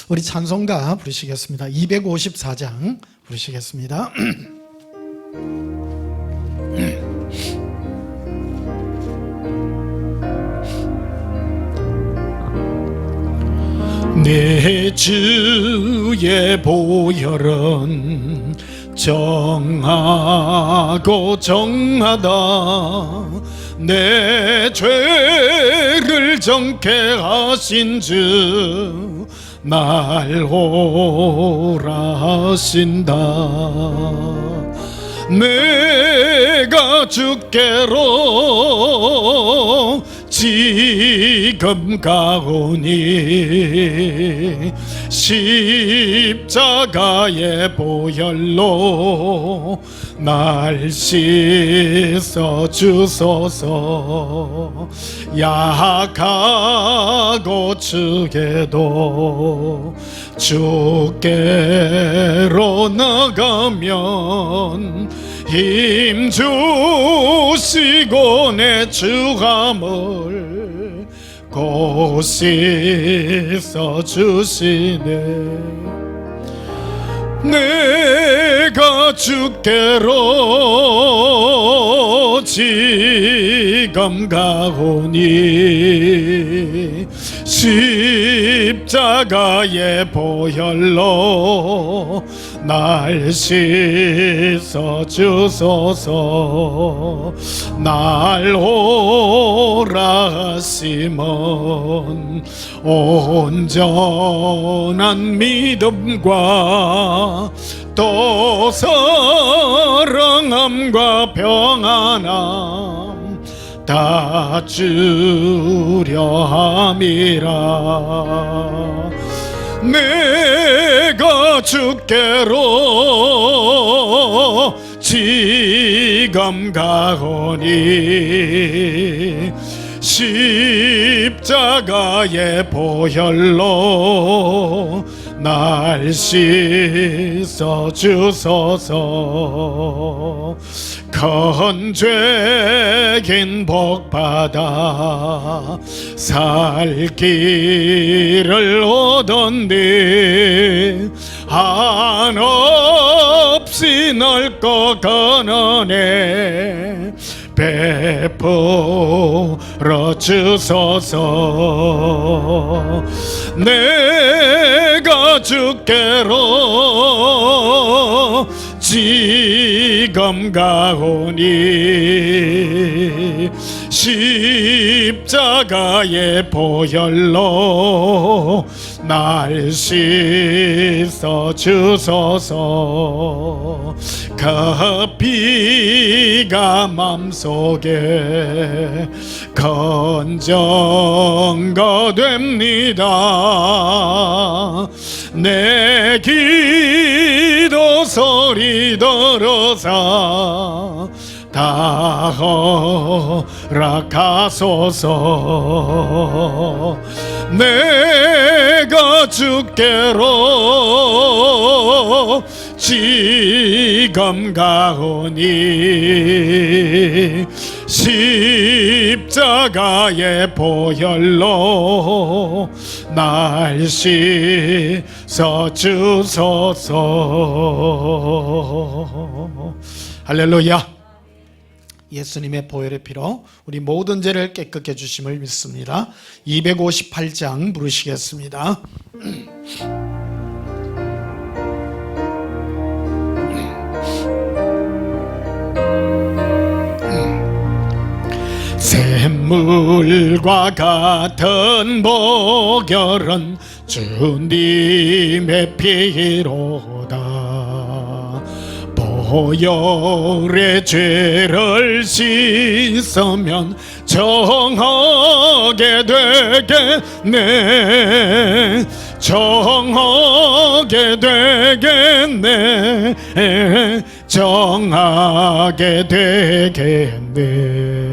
우리 찬송가 부르시겠습니다. 254장 부르시겠습니다. 내 주의 보혈은 정하고 정하다. 내 죄를 정케 하신 주 날 오라 하신다. 내가 주께로 지금 가오니 십자가의 보혈로 날 씻어 주소서. 약하고 주게도 주께로 나가면 힘 주시고 내 주함을 곧 씻어 주시네. 내가 주께로 지금 가오니 십자가의 보혈로 날 씻어 주소서. 날 오라 하시면 온전한 믿음과 또 사랑함과 평안함 다 주려 함이라. 내가 주께로 지금 가오니 십자가의 보혈로 날 씻어 주소서. 건죄긴 복받아 살 길을 얻었니 한없이 넓고 가난해 베풀어 주소서. 내가 주께로 지금 가오니 십자가의 보혈로 날 씻어 주소서. 그 피가 맘속에 건전거 됩니다. 내 기도 소리 들어서 다 허락하소서. 내가 주께로 지금 가오니 십자가의 보혈로 날 씻어 주소서. 할렐루야. 예수님의 보혈의 피로 우리 모든 죄를 깨끗게 해주심을 믿습니다. 258장 부르시겠습니다. 샘물과 같은 보혈은 주님의 피로다. 보혈의 죄를 씻으면 정하게 되겠네. 정하게 되겠네. 정하게 되겠네.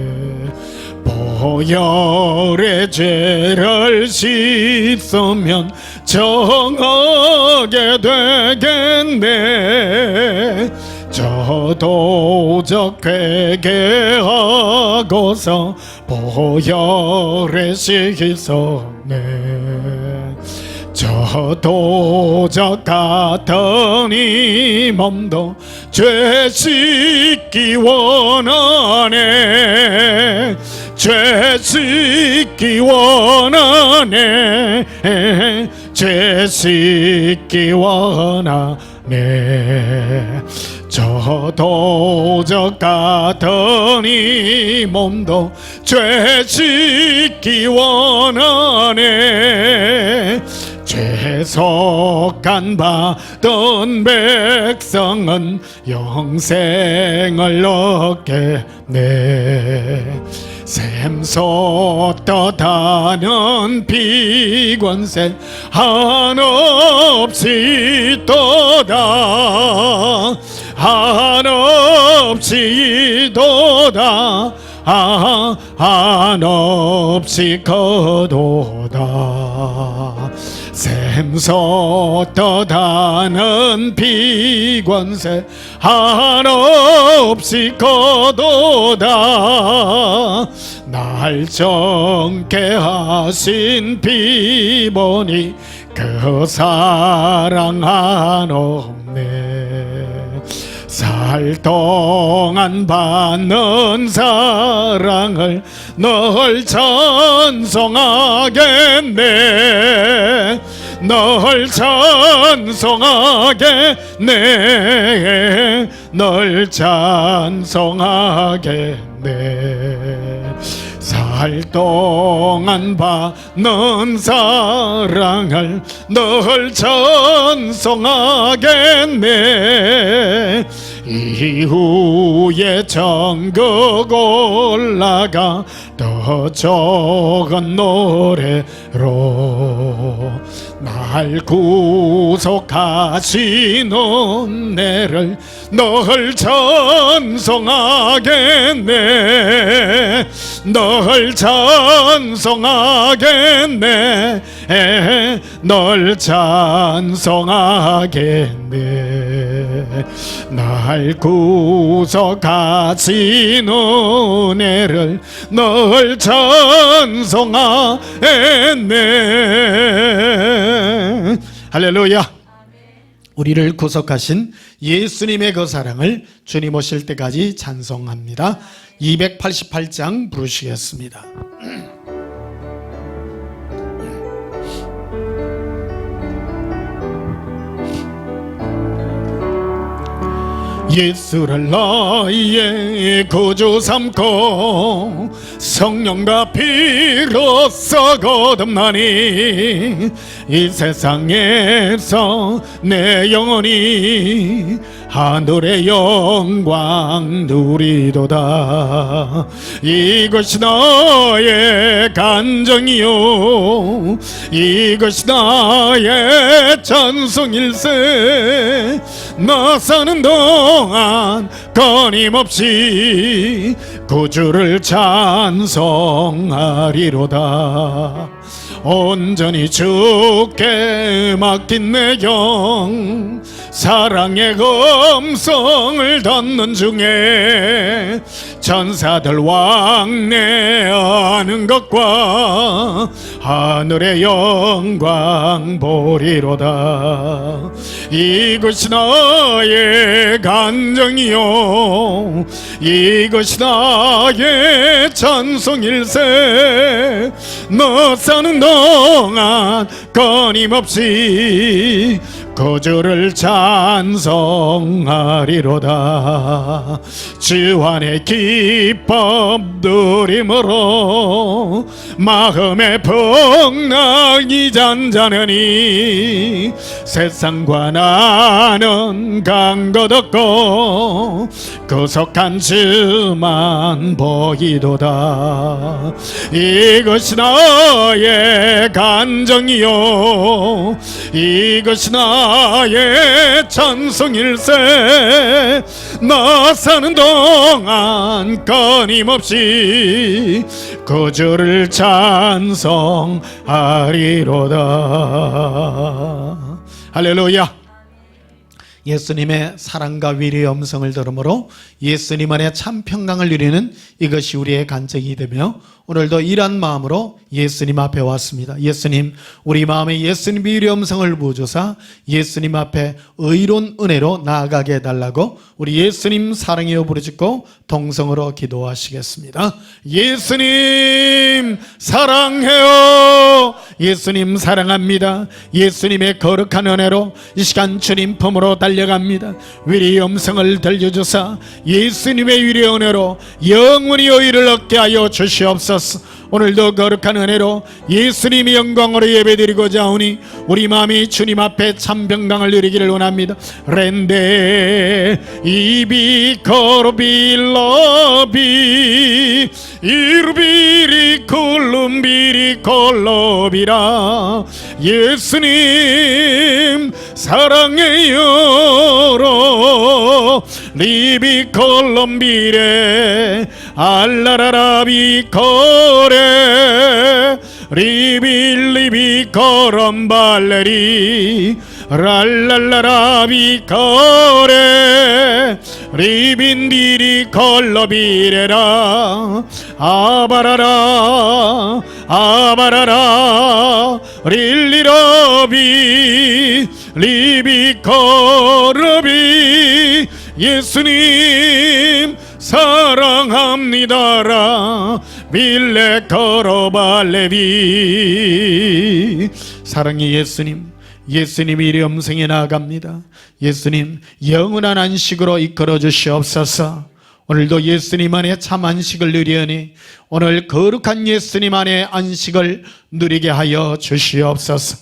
보혈의 죄를 씻으면 정하게 되겠네. 저도적 회개하고서 보혈에 씻었네. 저 도적 같은 이 몸도 죄 씻기 원하네. 죄 씻기 원하네. 죄 씻기 원하네. 저 도적 같은 이 몸도 죄 씻기 원하네. 죄 속한 받은 백성은 영생을 얻겠네. 샘솟듯하는 비관세 한없이 있도다. 한없이 있도다. 한없이 거도다. 샘솟듯하는 비관세 한없이 거도다. 날 정케 하신 비보니 그 사랑 한없네. 살 동안 받는 사랑을 널 찬송하겠네. 널 찬송하겠네. 널 찬송하겠네. 살 동안 받는 사랑을 널 찬송하겠네. 이후에 천국 올라가 더 좋은 노래로 날 구속하신 은혜를 널 찬송하겠네. 널 찬송하겠네. 널 찬송하겠네. 날 구속하신 은혜를 널 찬송하겠네. 할렐루야. 우리를 구속하신 예수님의 그 사랑을 주님 오실 때까지 찬송합니다. 288장 부르시겠습니다. 예수를 나의 구주 삼고 성령과 피로써 거듭나니 이 세상에서 내 영혼이 하늘의 영광 누리도다. 이것이 나의 간정이요 이것이 나의 찬송일세. 나 사는 동안 끊임없이 구주를 찬송하리로다. 온전히 주께 맡긴 내 영 사랑의 음성을 듣는 중에 천사들 왕래하는 것과 하늘의 영광 보리로다. 이것이 나의 간정이요 이것이 나의 찬송일세. 너 사는 동안 끊임없이 구주를 찬송하리로다. 주 안에 기쁨 누림으로 마음의 풍랑이 잔잔하니 세상과 나는 강거뒀고 구속한 주만 보이도다. 이것이 나의 간정이요 이것이 나의 찬송일세. 나 사는 동안 끊임없이 구주를 찬송하리로다. 할렐루야. 예수님의 사랑과 위로의 음성을 들으므로 예수님 안에 참 평강을 누리는 이것이 우리의 간증이 되며 오늘도 이런 마음으로 예수님 앞에 왔습니다. 예수님, 우리 마음에 예수님의 위로의 음성을 부어주사 예수님 앞에 의로운 은혜로 나아가게 해달라고 우리 예수님 사랑해요 부르짖고 동성으로 기도하시겠습니다. 예수님 사랑해요. 예수님 사랑합니다. 예수님의 거룩한 은혜로 이 시간 주님 품으로 달려갑니다. 위로의 음성을 들려주사 예수님의 위로의 은혜로 영원히 의를 얻게 하여 주시옵소서. 오늘도 거룩한 은혜로 예수님의 영광으로 예배드리고자 하오니 우리 마음이 주님 앞에 참 평강을 누리기를 원합니다. 렌데 이비 코로빌러비 이르비리 콜룸비리 콜로비라 예수님 사랑해요로 리비 콜롬비레 알라라라비 코레 리빌리비 코롬발레리 랄랄라라비 코레 리빈디리 콜로비레라 아바라라 아바라라 릴리러비 리비코러비 예수님 사랑합니다라 빌레코로발레비 사랑의 예수님, 예수님이 이리 음성에 나아갑니다. 예수님 영원한 안식으로 이끌어 주시옵소서. 오늘도 예수님 안에 참 안식을 누리오니 오늘 거룩한 예수님 안에 안식을 누리게 하여 주시옵소서.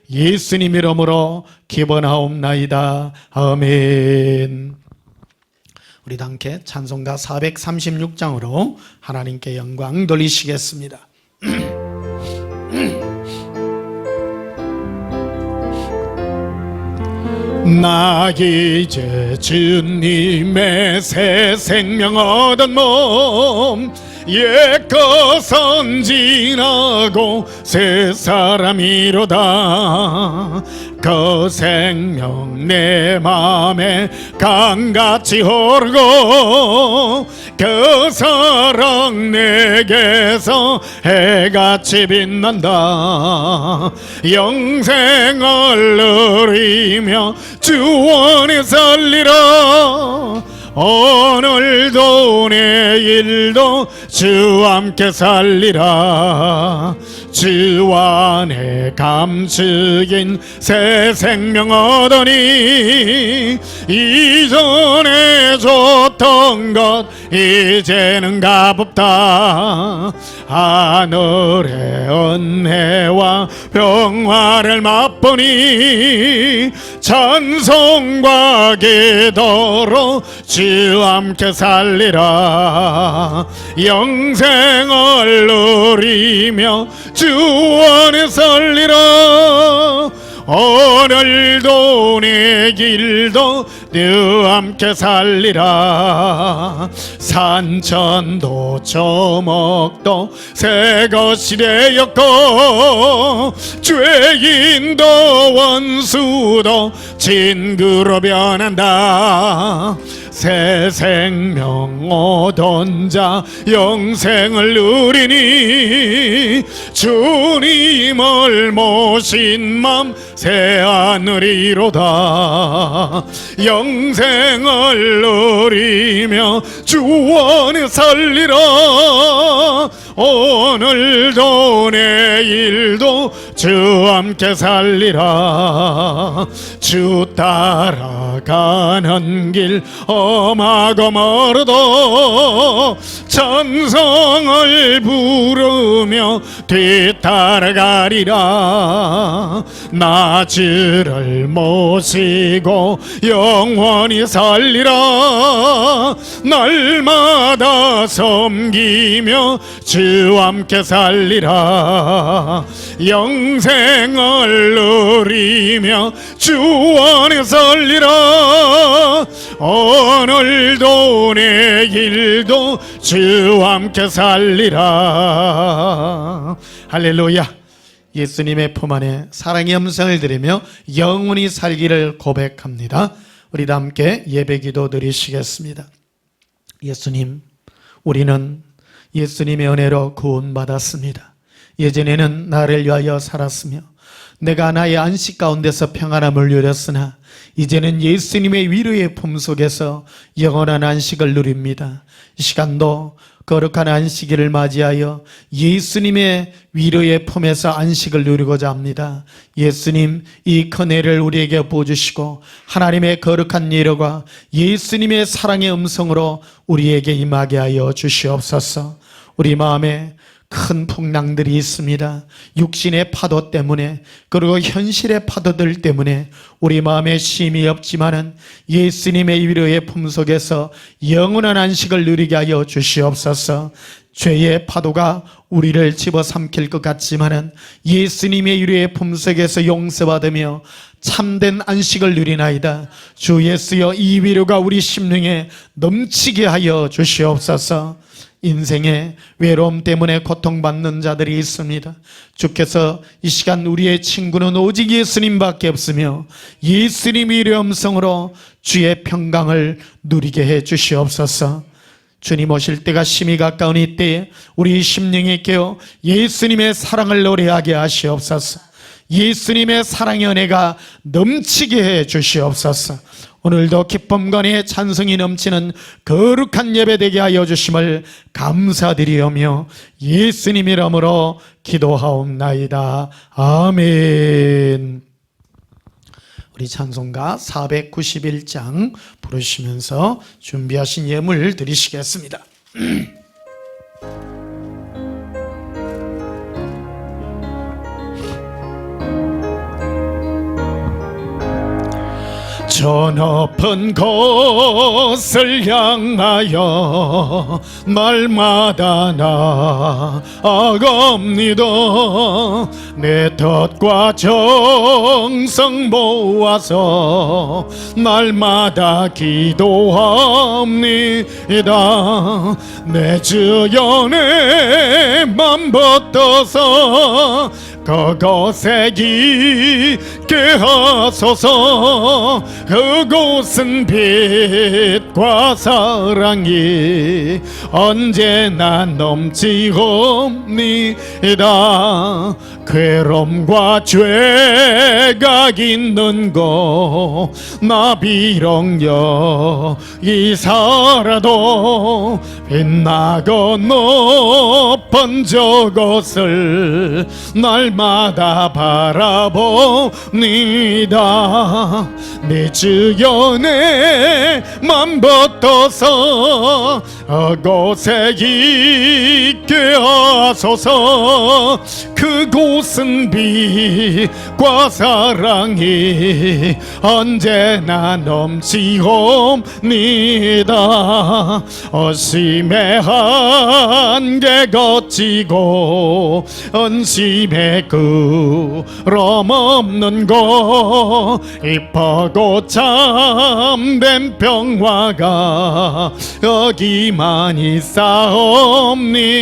예수님 이름으로 기원하옵나이다. 아멘. 우리도 함께 찬송가 436장으로 하나님께 영광 돌리시겠습니다. 나 이제 주님의 새 생명 얻은 몸 옛것은 지나고 새 사람이로다. 그 생명 내 맘에 강같이 흐르고 그 사랑 내게서 해같이 빛난다. 영생을 누리며 주 안에 살리라. 오늘도 내일도 주 함께 살리라. 주 안에 감추인 새 생명 얻으니 이전에 줬던 것 이제는 값없다. 하늘의 은혜와 평화를 맛보니 찬송과 기도로 주 함께 살리라. 영생을 누리며 주 안에 살리라. 오늘도 내일도 주 함께 살리라. 산천도 조목도 새 것이 되었고 죄인도 원수도 친구로 변한다. 새 생명 얻은 자 영생을 누리니 주님을 모신 맘 새 하늘이로다. 영생을 누리며 주 안에 살리라. 오늘도 내일도 주 함께 살리라. 주 따라가는 길 험하고 멀어도 찬송을 부르며 뒤따라가리라. 나 주를 모시고 영원히 살리라. 날마다 섬기며 주 함께 살리라. 영생을 누리며 주 안에 살리라. 오늘도 내일도 주 함께 살리라. 할렐루야. 예수님의 품 안에 사랑의 음성을 들으며 영원히 살기를 고백합니다. 우리 다 함께 예배기도 드리시겠습니다. 예수님, 우리는 예수님의 은혜로 구원받았습니다. 예전에는 나를 위하여 살았으며 내가 나의 안식 가운데서 평안함을 누렸으나 이제는 예수님의 위로의 품 속에서 영원한 안식을 누립니다. 이 시간도 거룩한 안식일을 맞이하여 예수님의 위로의 품에서 안식을 누리고자 합니다. 예수님 이 큰 애를 우리에게 부어주시고 하나님의 거룩한 예로가 예수님의 사랑의 음성으로 우리에게 임하게 하여 주시옵소서. 우리 마음에 큰 풍랑들이 있습니다. 육신의 파도 때문에 그리고 현실의 파도들 때문에 우리 마음에 쉼이 없지만은 예수님의 위로의 품 속에서 영원한 안식을 누리게 하여 주시옵소서. 죄의 파도가 우리를 집어삼킬 것 같지만은 예수님의 위로의 품 속에서 용서받으며 참된 안식을 누리나이다. 주 예수여, 이 위로가 우리 심령에 넘치게 하여 주시옵소서. 인생의 외로움 때문에 고통받는 자들이 있습니다. 주께서 이 시간 우리의 친구는 오직 예수님밖에 없으며 예수님의 위로의 음성으로 주의 평강을 누리게 해 주시옵소서. 주님 오실 때가 심히 가까운 이때에 우리 심령에 깨어 예수님의 사랑을 노래하게 하시옵소서. 예수님의 사랑의 은혜가 넘치게 해 주시옵소서. 오늘도 기쁨과 내 찬송이 넘치는 거룩한 예배 되게 하여 주심을 감사드리오며 예수님 이름으로 기도하옵나이다. 아멘. 우리 찬송가 491장 부르시면서 준비하신 예물 드리시겠습니다. 저 높은 곳을 향하여 날마다 나아갑니다. 내 뜻과 정성 모아서 날마다 기도합니다. 내 주연의 맘 붙어서 그곳에 있게 하소서. 그곳은 빛과 사랑이 언제나 넘치옵니다. 괴로움과 죄가 있는 곳 나 비록 여기 살아도 빛나고 높은 저곳을 날마다 바라봅니다. 내 주연의 맘 붙어서 그곳에 있게 하소서. 그곳은 빛과 사랑이 언제나 넘치옵니다. 어심의 한계 거치고 언심의 그럼 없는 곳 이쁘고 참된 평화가 여기만 있사옵니다.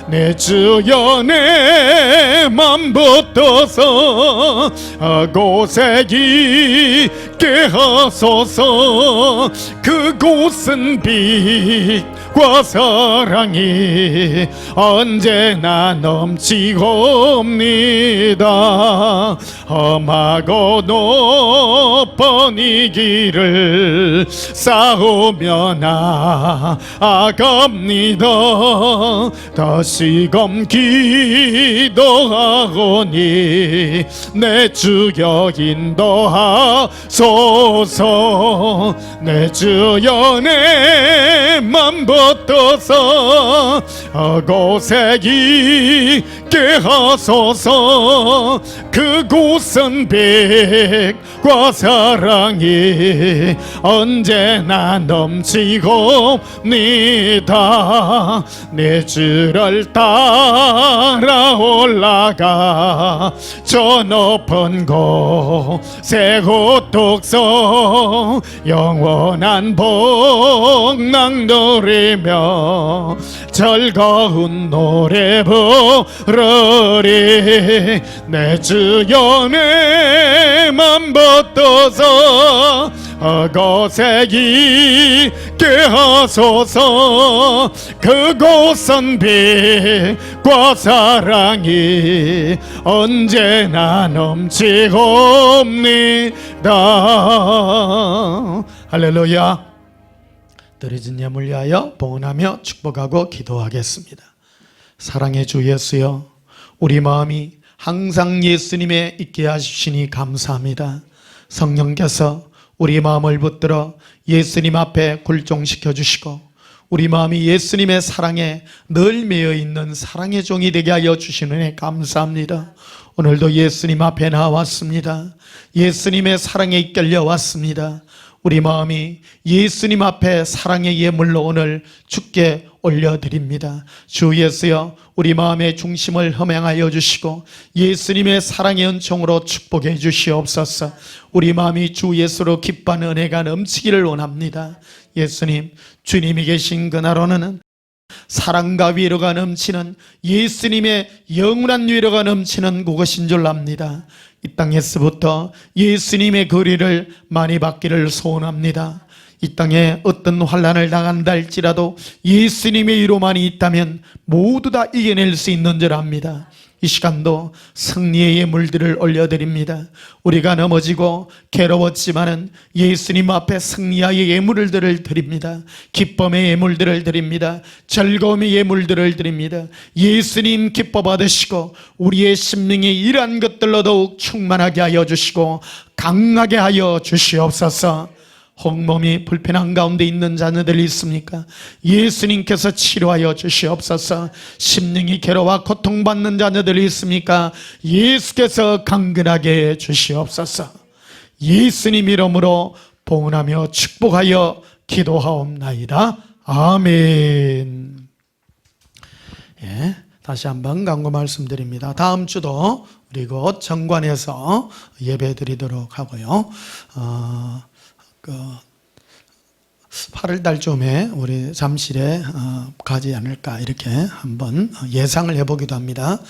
내 주연의 맘 붙어서 그곳에 있게 하소서. 그곳은 빛과 사랑이 언제나 넘치옵니다. 험하고 높은 이 길을 싸우며 나아갑니다. 다시금 기도하오니 내 주여 인도하소서. 내 주연의 맘 붙어서 그곳에 있게 하소서. 그곳은 빛과 사랑이 언제나 넘치옵니다. 내 주를 따라 올라가 저 높은 곳에 호뚝서 영원한 복락 누리며 즐거운 노래 부르리. 내 주연의 맘 붙어서 그곳에 있게 있게 하소서. 그곳은 빛과 사랑이 언제나 넘치옵니다. 할렐루야. 드려진 예물 위하여 봉헌하며 축복하고 기도하겠습니다. 사랑의 주 예수여, 우리 마음이 항상 예수님에 있게 하시니 감사합니다. 성령께서 우리 마음을 붙들어 예수님 앞에 굴종시켜 주시고 우리 마음이 예수님의 사랑에 늘 매여 있는 사랑의 종이 되게 하여 주시는 감사합니다. 오늘도 예수님 앞에 나왔습니다. 예수님의 사랑에 이끌려 왔습니다. 우리 마음이 예수님 앞에 사랑의 예물로 오늘 주께 올려드립니다. 주 예수여, 우리 마음의 중심을 흠행하여 주시고 예수님의 사랑의 은총으로 축복해 주시옵소서. 우리 마음이 주 예수로 기뻐하는 은혜가 넘치기를 원합니다. 예수님, 주님이 계신 그나로는 사랑과 위로가 넘치는 예수님의 영원한 위로가 넘치는 그것인 줄 압니다. 이 땅에서부터 예수님의 거리를 많이 받기를 소원합니다. 이 땅에 어떤 환난을 당한다 할지라도 예수님의 위로만이 있다면 모두 다 이겨낼 수 있는 줄 압니다. 이 시간도 승리의 예물들을 올려드립니다. 우리가 넘어지고 괴로웠지만은 예수님 앞에 승리의 예물들을 드립니다. 기쁨의 예물들을 드립니다. 즐거움의 예물들을 드립니다. 예수님 기뻐 받으시고 우리의 심령이 이러한 것들로 더욱 충만하게 하여 주시고 강하게 하여 주시옵소서. 홍몸이 불편한 가운데 있는 자녀들이 있습니까? 예수님께서 치료하여 주시옵소서. 심령이 괴로워 고통받는 자녀들이 있습니까? 예수께서 강건하게 해 주시옵소서. 예수님 이름으로 봉헌하며 축복하여 기도하옵나이다. 아멘. 예, 다시 한번 강구 말씀드립니다. 다음 주도 우리 곧 정관에서 예배 드리도록 하고요. 8월 달쯤에 우리 잠실에 가지 않을까 이렇게 한번 예상을 해보기도 합니다.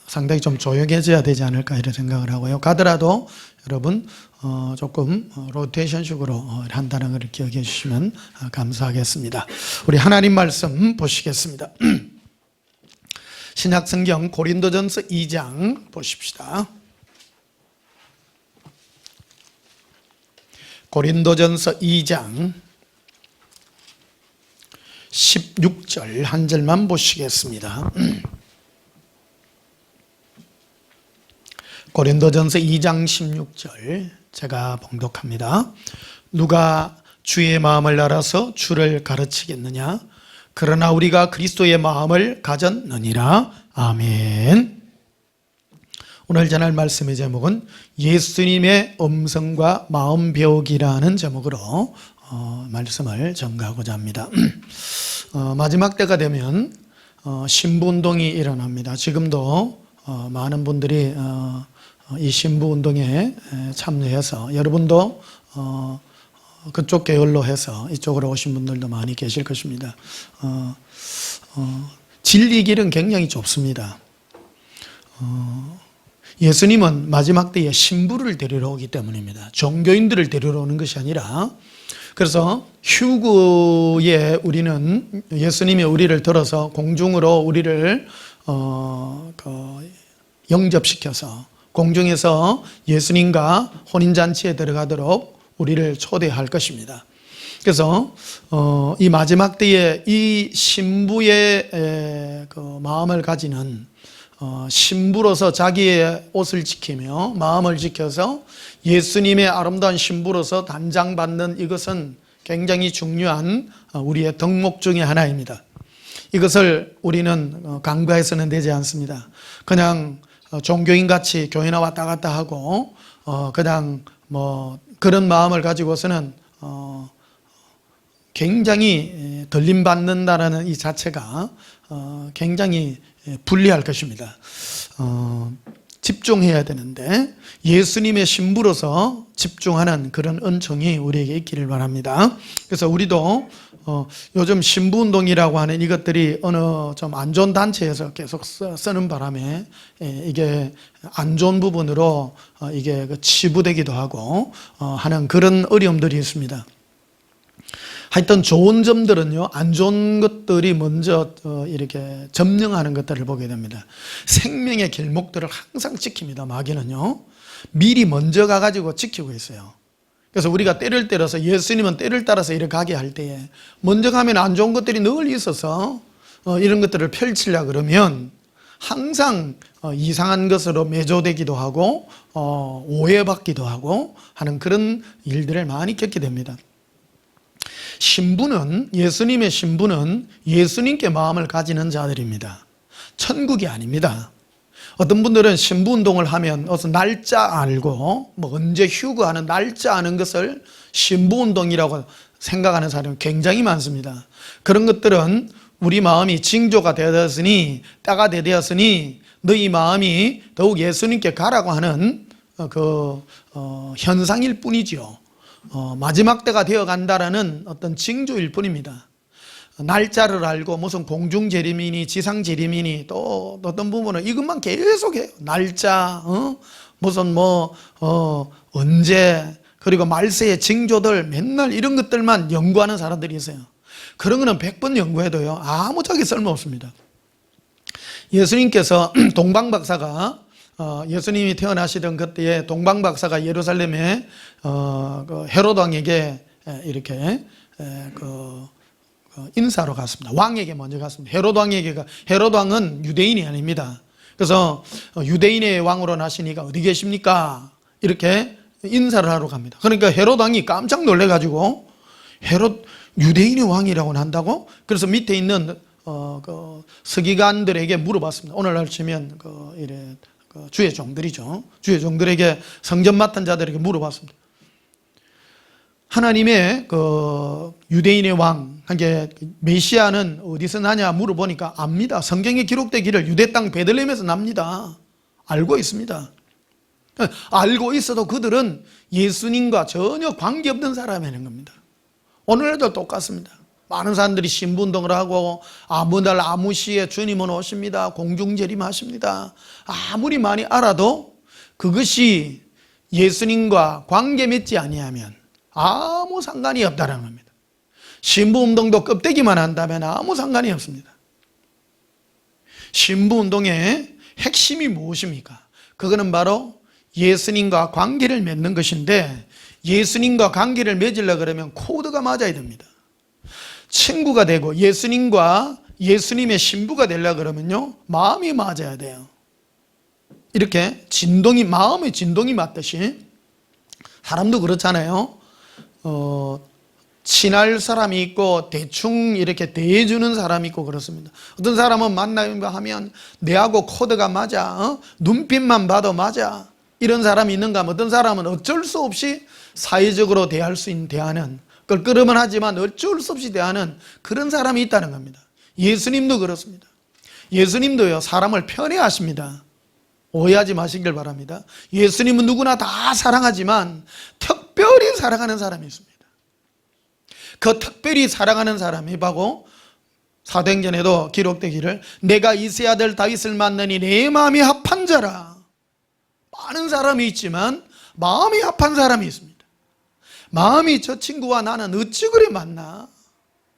상당히 좀 조용해져야 되지 않을까 이런 생각을 하고요. 가더라도 여러분 조금 로테이션식으로 한다는 걸 기억해 주시면 감사하겠습니다. 우리 하나님 말씀 보시겠습니다. 신약성경 고린도전서 2장 보십시다. 고린도전서 2장 16절 한 절만 보시겠습니다. 고린도전서 2장 16절 제가 봉독합니다. 누가 주의 마음을 알아서 주를 가르치겠느냐? 그러나 우리가 그리스도의 마음을 가졌느니라. 아멘. 오늘 전할 말씀의 제목은 예수님의 음성과 마음 배우기라는 제목으로 말씀을 전가하고자 합니다. 마지막 때가 되면 신부운동이 일어납니다. 지금도 많은 분들이 이 신부운동에 참여해서 여러분도 그쪽 계열로 해서 이쪽으로 오신 분들도 많이 계실 것입니다. 진리 길은 굉장히 좁습니다. 예수님은 마지막 때에 신부를 데리러 오기 때문입니다. 종교인들을 데리러 오는 것이 아니라, 그래서 휴거에 우리는 예수님이 우리를 들어서 공중으로 우리를 영접시켜서 공중에서 예수님과 혼인잔치에 들어가도록 우리를 초대할 것입니다. 그래서 이 마지막 때에 이 신부의 그 마음을 가지는 신부로서 자기의 옷을 지키며 마음을 지켜서 예수님의 아름다운 신부로서 단장받는 이것은 굉장히 중요한 우리의 덕목 중에 하나입니다. 이것을 우리는 간과해서는 되지 않습니다. 그냥 종교인같이 교회나 왔다 갔다 하고 그냥 뭐 그런 마음을 가지고서는 굉장히 들림받는다라는 이 자체가 굉장히 불리할 것입니다. 집중해야 되는데 예수님의 신부로서 집중하는 그런 은총이 우리에게 있기를 바랍니다. 그래서 우리도 요즘 신부운동이라고 하는 이것들이 어느 좀 안 좋은 단체에서 계속 쓰는 바람에 이게 안 좋은 부분으로 이게 치부되기도 하고 하는 그런 어려움들이 있습니다. 하여튼 좋은 점들은요, 안 좋은 것들이 먼저 이렇게 점령하는 것들을 보게 됩니다. 생명의 길목들을 항상 지킵니다. 마귀는요, 미리 먼저 가가지고 지키고 있어요. 그래서 우리가 때를 때려서, 예수님은 때를 따라서 이렇게 가게 할 때에 먼저 가면 안 좋은 것들이 늘 있어서 이런 것들을 펼치려고 그러면 항상 이상한 것으로 매조되기도 하고 오해받기도 하고 하는 그런 일들을 많이 겪게 됩니다. 신부는, 예수님의 신부는 예수님께 마음을 가지는 자들입니다. 천국이 아닙니다. 어떤 분들은 신부운동을 하면 어서 날짜 알고 뭐 언제 휴거하는 날짜 아는 것을 신부운동이라고 생각하는 사람이 굉장히 많습니다. 그런 것들은 우리 마음이 징조가 되었으니, 때가 되었으니 너희 마음이 더욱 예수님께 가라고 하는 현상일 뿐이죠. 마지막 때가 되어간다라는 어떤 징조일 뿐입니다. 날짜를 알고 무슨 공중재림이니 지상재림이니 또 어떤 부분은 이것만 계속해요. 날짜, 무슨 언제, 그리고 말세의 징조들 맨날 이런 것들만 연구하는 사람들이 있어요. 그런 거는 100번 연구해도요, 아무짝에 쓸모없습니다. 예수님께서 동방박사가 예수님이 태어나시던 그때에 동방박사가 예루살렘에 헤롯 왕에게 이렇게 인사로 갔습니다. 왕에게 먼저 갔습니다. 헤롯 왕은 유대인이 아닙니다. 그래서 유대인의 왕으로 나시니까 어디 계십니까? 이렇게 인사를 하러 갑니다. 그러니까 헤롯 왕이 깜짝 놀래가지고 헤롯 유대인의 왕이라고 한다고? 그래서 밑에 있는 서기관들에게 물어봤습니다. 오늘날 치면 주의 종들이죠. 주의 종들에게 성전 맡은 자들에게 물어봤습니다. 하나님의 유대인의 왕, 메시아는 어디서 나냐 물어보니까 압니다. 성경에 기록되기를 유대 땅 베들레헴에서 납니다. 알고 있습니다. 알고 있어도 그들은 예수님과 전혀 관계없는 사람이라는 겁니다. 오늘도 똑같습니다. 많은 사람들이 신부운동을 하고 아무 날 아무 시에 주님은 오십니다. 공중재림하십니다. 아무리 많이 알아도 그것이 예수님과 관계 맺지 아니하면 아무 상관이 없다는 겁니다. 신부운동도 껍데기만 한다면 아무 상관이 없습니다. 신부운동의 핵심이 무엇입니까? 그거는 바로 예수님과 관계를 맺는 것인데, 예수님과 관계를 맺으려고 그러면 코드가 맞아야 됩니다. 친구가 되고 예수님과 예수님의 신부가 되려고 그러면요, 마음이 맞아야 돼요. 이렇게 마음의 진동이 맞듯이 사람도 그렇잖아요. 친할 사람이 있고 대충 이렇게 대해주는 사람이 있고 그렇습니다. 어떤 사람은 만나면 내하고 코드가 맞아, 눈빛만 봐도 맞아, 이런 사람이 있는가 하면 어떤 사람은 어쩔 수 없이 사회적으로 대할 수 있는 대하는, 껄끄러만 하지만 어쩔 수 없이 대하는 그런 사람이 있다는 겁니다. 예수님도 그렇습니다. 예수님도요, 사람을 편애하십니다. 오해하지 마시길 바랍니다. 예수님은 누구나 다 사랑하지만 특별히 사랑하는 사람이 있습니다. 그 특별히 사랑하는 사람이 바로 사도행전에도 기록되기를 내가 이세 아들 다윗을 만나니 내 마음이 합한 자라. 많은 사람이 있지만 마음이 합한 사람이 있습니다. 마음이 저 친구와 나는 어찌 그리 맞나?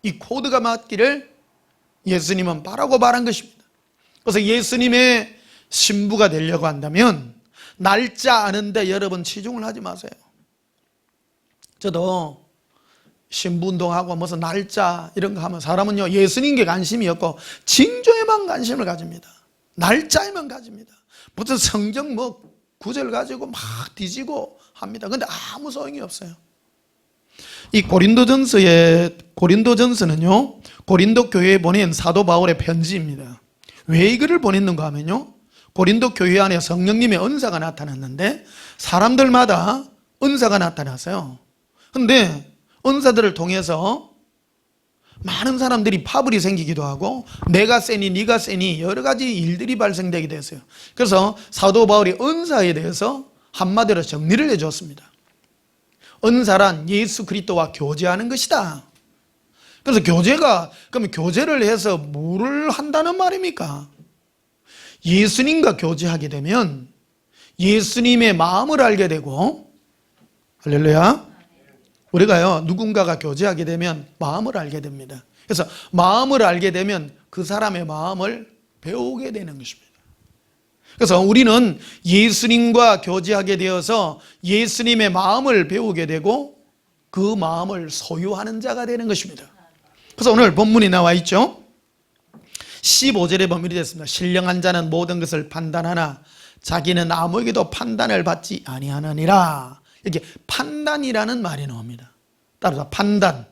이 코드가 맞기를 예수님은 바라고 바란 것입니다. 그래서 예수님의 신부가 되려고 한다면 날짜 아는데 여러분 치중을 하지 마세요. 저도 신부운동하고 무슨 날짜 이런 거 하면 사람은요, 예수님께 관심이 없고 징조에만 관심을 가집니다. 날짜에만 가집니다. 무슨 성경 구절 가지고 막 뒤지고 합니다. 근데 아무 소용이 없어요. 이 고린도전서는요, 고린도 교회에 보낸 사도 바울의 편지입니다. 왜 이거를 보냈는가 하면요, 고린도 교회 안에 성령님의 은사가 나타났는데 사람들마다 은사가 나타났어요. 근데 은사들을 통해서 많은 사람들이 파벌이 생기기도 하고 내가 세니 네가 세니 여러 가지 일들이 발생되게 됐어요. 그래서 사도 바울이 은사에 대해서 한마디로 정리를 해줬습니다. 은사란 예수 그리스도와 교제하는 것이다. 그래서 그러면 교제를 해서 뭐를 한다는 말입니까? 예수님과 교제하게 되면 예수님의 마음을 알게 되고, 할렐루야, 우리가요, 누군가가 교제하게 되면 마음을 알게 됩니다. 그래서 마음을 알게 되면 그 사람의 마음을 배우게 되는 것입니다. 그래서 우리는 예수님과 교제하게 되어서 예수님의 마음을 배우게 되고 그 마음을 소유하는 자가 되는 것입니다. 그래서 오늘 본문이 나와 있죠. 15절에 보면 이렇게 됐습니다. 신령한 자는 모든 것을 판단하나 자기는 아무에게도 판단을 받지 아니하느니라. 이렇게 판단이라는 말이 나옵니다. 따라서 판단.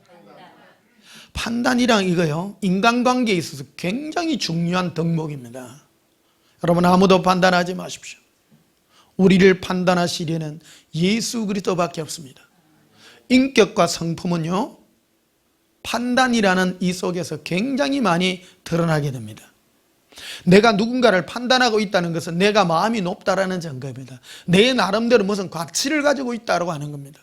판단이란 이거요, 인간관계에 있어서 굉장히 중요한 덕목입니다. 여러분, 아무도 판단하지 마십시오. 우리를 판단하시려는 예수 그리스도밖에 없습니다. 인격과 성품은요, 판단이라는 이 속에서 굉장히 많이 드러나게 됩니다. 내가 누군가를 판단하고 있다는 것은 내가 마음이 높다라는 증거입니다. 내 나름대로 무슨 가치를 가지고 있다고 하는 겁니다.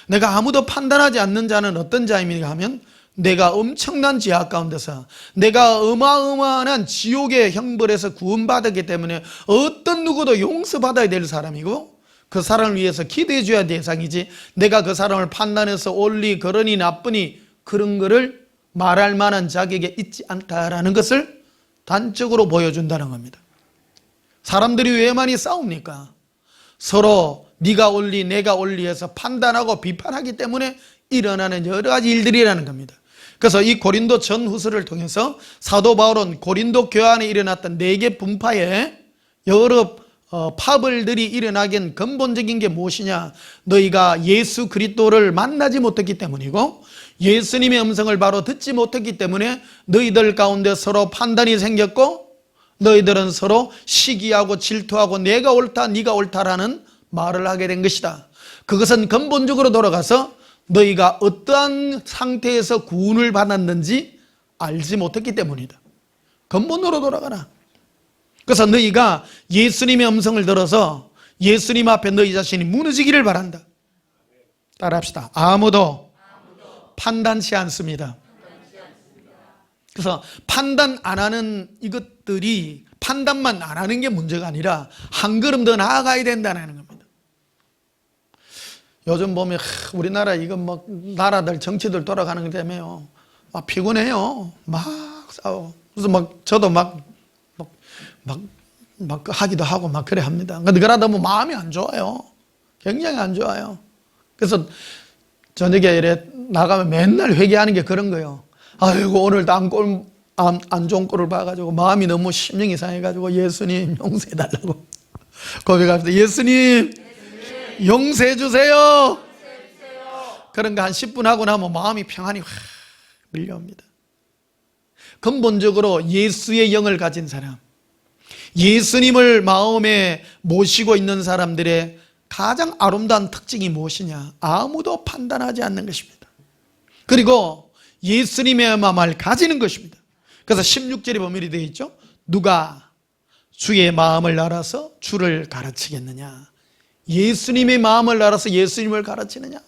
내가 아무도 판단하지 않는 자는 어떤 자입니까 하면, 내가 엄청난 죄악 가운데서 내가 어마어마한 지옥의 형벌에서 구원받았기 때문에 어떤 누구도 용서받아야 될 사람이고, 그 사람을 위해서 기도해 줘야 될 대상이지, 내가 그 사람을 판단해서 옳니 그러니 나쁘니 그런 거를 말할 만한 자격에 있지 않다라는 것을 단적으로 보여준다는 겁니다. 사람들이 왜 많이 싸웁니까? 서로 네가 옳니 내가 옳니 해서 판단하고 비판하기 때문에 일어나는 여러 가지 일들이라는 겁니다. 그래서 이 고린도 전후서를 통해서 사도 바울은 고린도 교회 안에 일어났던 4개 분파에 여러 파벌들이 일어나긴 근본적인 게 무엇이냐, 너희가 예수 그리스도를 만나지 못했기 때문이고 예수님의 음성을 바로 듣지 못했기 때문에 너희들 가운데 서로 판단이 생겼고, 너희들은 서로 시기하고 질투하고 내가 옳다 네가 옳다라는 말을 하게 된 것이다. 그것은 근본적으로 돌아가서 너희가 어떠한 상태에서 구원을 받았는지 알지 못했기 때문이다. 근본으로 돌아가라. 그래서 너희가 예수님의 음성을 들어서 예수님 앞에 너희 자신이 무너지기를 바란다. 따라합시다. 아무도 판단치 않습니다. 그래서 판단 안 하는 이것들이, 판단만 안 하는 게 문제가 아니라 한 걸음 더 나아가야 된다는 겁니다. 요즘 보면 우리나라 이거 뭐 나라들 정치들 돌아가는 것 때문에요, 막 피곤해요. 막 싸워. 그래서 막 저도 막 하기도 하고 막 그래 합니다. 근데 그러다 보면 마음이 안 좋아요. 굉장히 안 좋아요. 그래서 저녁에 이래 나가면 맨날 회개하는 게 그런 거예요. 아이고, 오늘도 안 좋은 꼴을 봐가지고 마음이 너무 심령이 상해가지고 예수님 용서해달라고 고백합니다. 예수님 용서해 주세요. 그런 거 한 10분 하고 나면 마음이 평안이 확 밀려옵니다. 근본적으로 예수의 영을 가진 사람, 예수님을 마음에 모시고 있는 사람들의 가장 아름다운 특징이 무엇이냐? 아무도 판단하지 않는 것입니다. 그리고 예수님의 마음을 가지는 것입니다. 그래서 16절에 보면 이렇게 되어 있죠. 누가 주의 마음을 알아서 주를 가르치겠느냐? 예수님의 마음을 알아서 예수님을 가르치느냐?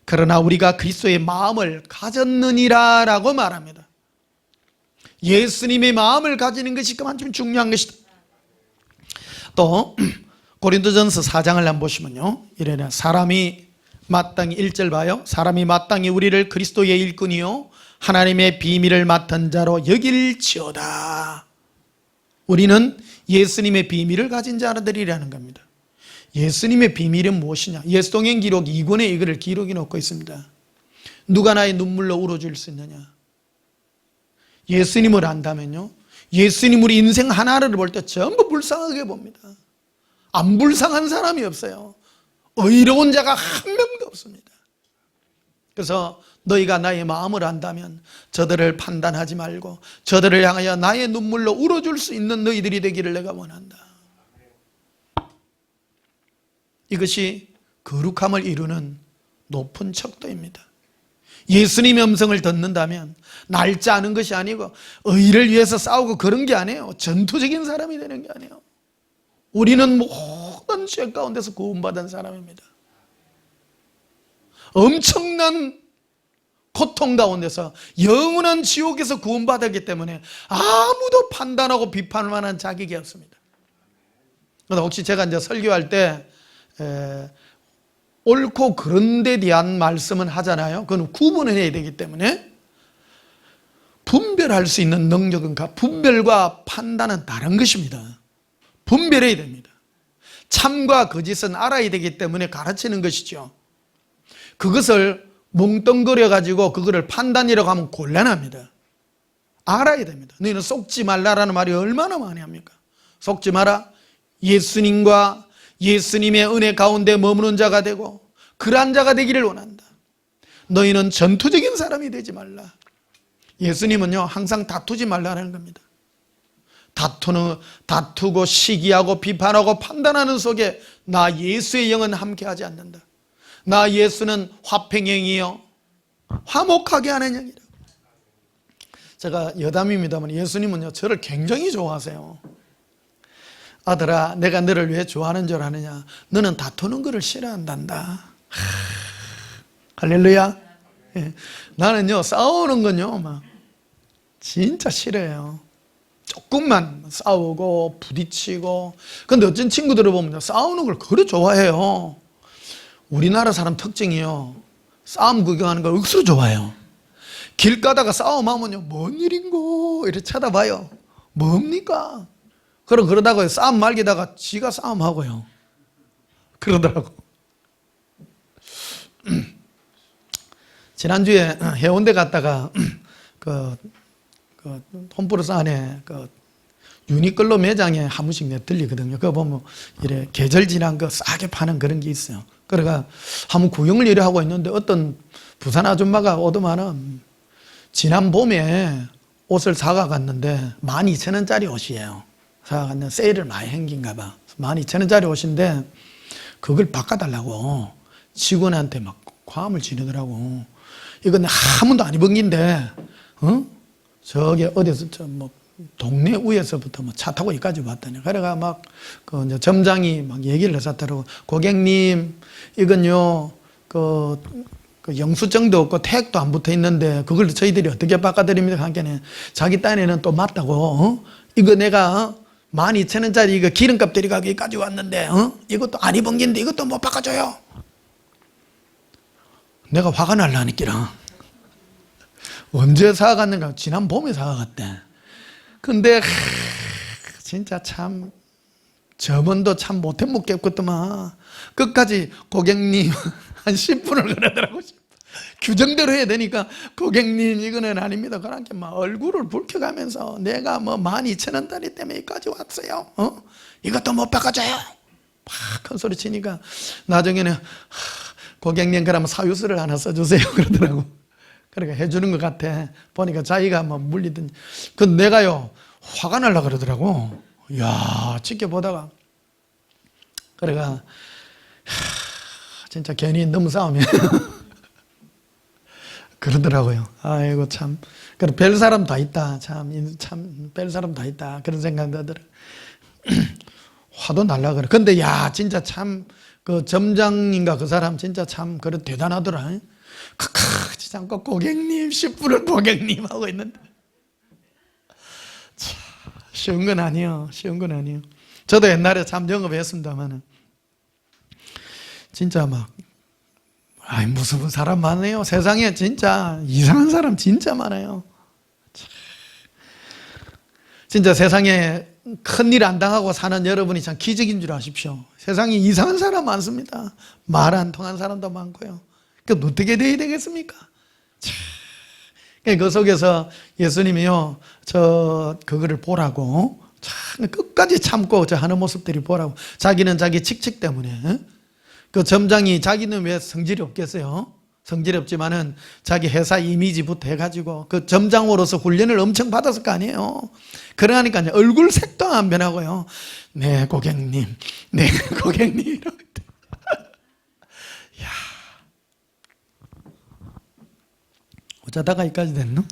그러나 우리가 그리스도의 마음을 가졌느니라 라고 말합니다. 예수님의 마음을 가지는 것이 그만큼 중요한 것이다. 또 고린도전서 4장을 한번 보시면요, 이래요. 사람이 마땅히 1절 봐요. 사람이 마땅히 우리를 그리스도의 일꾼이요 하나님의 비밀을 맡은 자로 여길지어다. 우리는 예수님의 비밀을 가진 자들이라는 겁니다. 예수님의 비밀은 무엇이냐? 예수동행 기록 2권에 이거를 기록해 놓고 있습니다. 누가 나의 눈물로 울어줄 수 있느냐? 예수님을 안다면요, 예수님 우리 인생 하나를 볼 때 전부 불쌍하게 봅니다. 안 불쌍한 사람이 없어요. 의로운 자가 한 명도 없습니다. 그래서 너희가 나의 마음을 안다면 저들을 판단하지 말고 저들을 향하여 나의 눈물로 울어줄 수 있는 너희들이 되기를 내가 원한다. 이것이 거룩함을 이루는 높은 척도입니다. 예수님의 음성을 듣는다면 날짜 아는 것이 아니고 의를 위해서 싸우고 그런 게 아니에요. 전투적인 사람이 되는 게 아니에요. 우리는 모든 죄 가운데서 구원받은 사람입니다. 엄청난 고통 가운데서 영원한 지옥에서 구원받았기 때문에 아무도 판단하고 비판할 만한 자격이 없습니다. 그래서 혹시 제가 이제 설교할 때 옳고 그른 데 대한 말씀은 하잖아요. 그건 구분을 해야 되기 때문에 분별할 수 있는 능력은 분별과 판단은 다른 것입니다. 분별해야 됩니다. 참과 거짓은 알아야 되기 때문에 가르치는 것이죠. 그것을 뭉뚱그려 가지고 그거를 판단이라고 하면 곤란합니다. 알아야 됩니다. 너희는 속지 말라라는 말이 얼마나 많이 합니까? 속지 마라. 예수님과 예수님의 은혜 가운데 머무는 자가 되고 그러한 자가 되기를 원한다. 너희는 전투적인 사람이 되지 말라. 예수님은요 항상 다투지 말라는 겁니다. 다투고 시기하고 비판하고 판단하는 속에 나 예수의 영은 함께하지 않는다. 나 예수는 화평형이요 화목하게 하는 영이라. 제가 여담입니다만 예수님은요 저를 굉장히 좋아하세요. 아들아, 내가 너를 왜 좋아하는 줄 아느냐? 너는 다투는 것을 싫어한단다. 할렐루야. 예. 나는요 싸우는 건요 막 진짜 싫어요. 조금만 싸우고 부딪히고. 근데 어쩐 친구들을 보면 싸우는 걸 그래 좋아해요. 우리나라 사람 특징이요 싸움 구경하는 걸 억수로 좋아해요. 길 가다가 싸움하면요 뭔 일인고 이렇게 쳐다봐요. 뭡니까? 그러다가 싸움 말기다가 지가 싸움하고요 그러더라고. 지난주에 해운대 갔다가 그 홈플러스 안에 유니클로 매장에 한 번씩 내 들리거든요. 그거 보면 이래 계절 지난 거 싸게 파는 그런 게 있어요. 그래가 한번 구경을 이래 하고 있는데 어떤 부산 아줌마가 오더만은 지난 봄에 옷을 사가 갔는데 12,000원짜리 옷이에요. 사가 갔는데 세일을 많이 행긴가 봐. 12,000원짜리 옷인데 그걸 바꿔달라고 직원한테 막 과음을 지르더라고. 이건 한 번도 안 입은 긴데 저기 어디서 뭐 동네 위에서부터 뭐 차 타고 여기까지 왔다니. 그래가 막 그 점장이 막 얘기를 했었더라고. 고객님, 이건요 그 영수증도 없고 태액도 안 붙어 있는데 그걸 저희들이 어떻게 바꿔드립니까? 하니까 자기 딴에는 또 맞다고. 이거 내가 12,000원짜리 이거 기름값 들여가고 여기까지 왔는데 이것도 안 입은 긴데 이것도 못 바꿔줘요. 내가 화가 날라니까. 언제 사갔는가? 지난 봄에 사갔대. 근데 진짜 참 저번도 참 못해 먹겠구만. 끝까지 고객님 한 10분을 그러더라고. 규정대로 해야 되니까 고객님 이거는 아닙니다. 그렇게 막 얼굴을 붉혀가면서 내가 뭐 12,000원짜리 때문에 여기까지 왔어요. 이것도 못 바꿔줘요. 막 큰 소리 치니까 나중에는 고객님 그러면 사유서를 하나 써주세요 그러더라고. 그러니까 해주는 것 같아. 보니까 자기가 뭐 물리든. 그 내가요 화가 날라 그러더라고. 이야 지켜보다가. 그래가 진짜 괜히 너무 싸우면 그러더라고요. 아이고 참. 그래 별 사람 다 있다. 참 별 사람 다 있다. 그런 생각도 하더라. 화도 날라 그래. 근데 야 진짜 참 그 점장인가 그 사람 진짜 참 그래 대단하더라. 크크지 않고 고객님 10분을 고객님 하고 있는데 참 쉬운 건 아니에요. 쉬운 건 아니에요. 저도 옛날에 참 영업했습니다만은 진짜 막 무서운 사람 많아요. 세상에 진짜 이상한 사람 진짜 많아요. 진짜 세상에 큰일 안 당하고 사는 여러분이 참 기적인 줄 아십시오. 세상에 이상한 사람 많습니다. 말 안 통한 사람도 많고요. 그럼 어떻게 돼야 되겠습니까? 그 속에서 예수님이요, 그거를 보라고, 끝까지 참고 하는 모습들이 보라고. 자기는 자기 직책 때문에. 그 점장이 자기는 왜 성질이 없겠어요? 성질이 없지만은 자기 회사 이미지부터 해가지고 그 점장으로서 훈련을 엄청 받았을 거 아니에요. 그러니까 얼굴 색도 안 변하고요. 네, 고객님. 네, 고객님. 야, 어쩌다가 여기까지 됐노?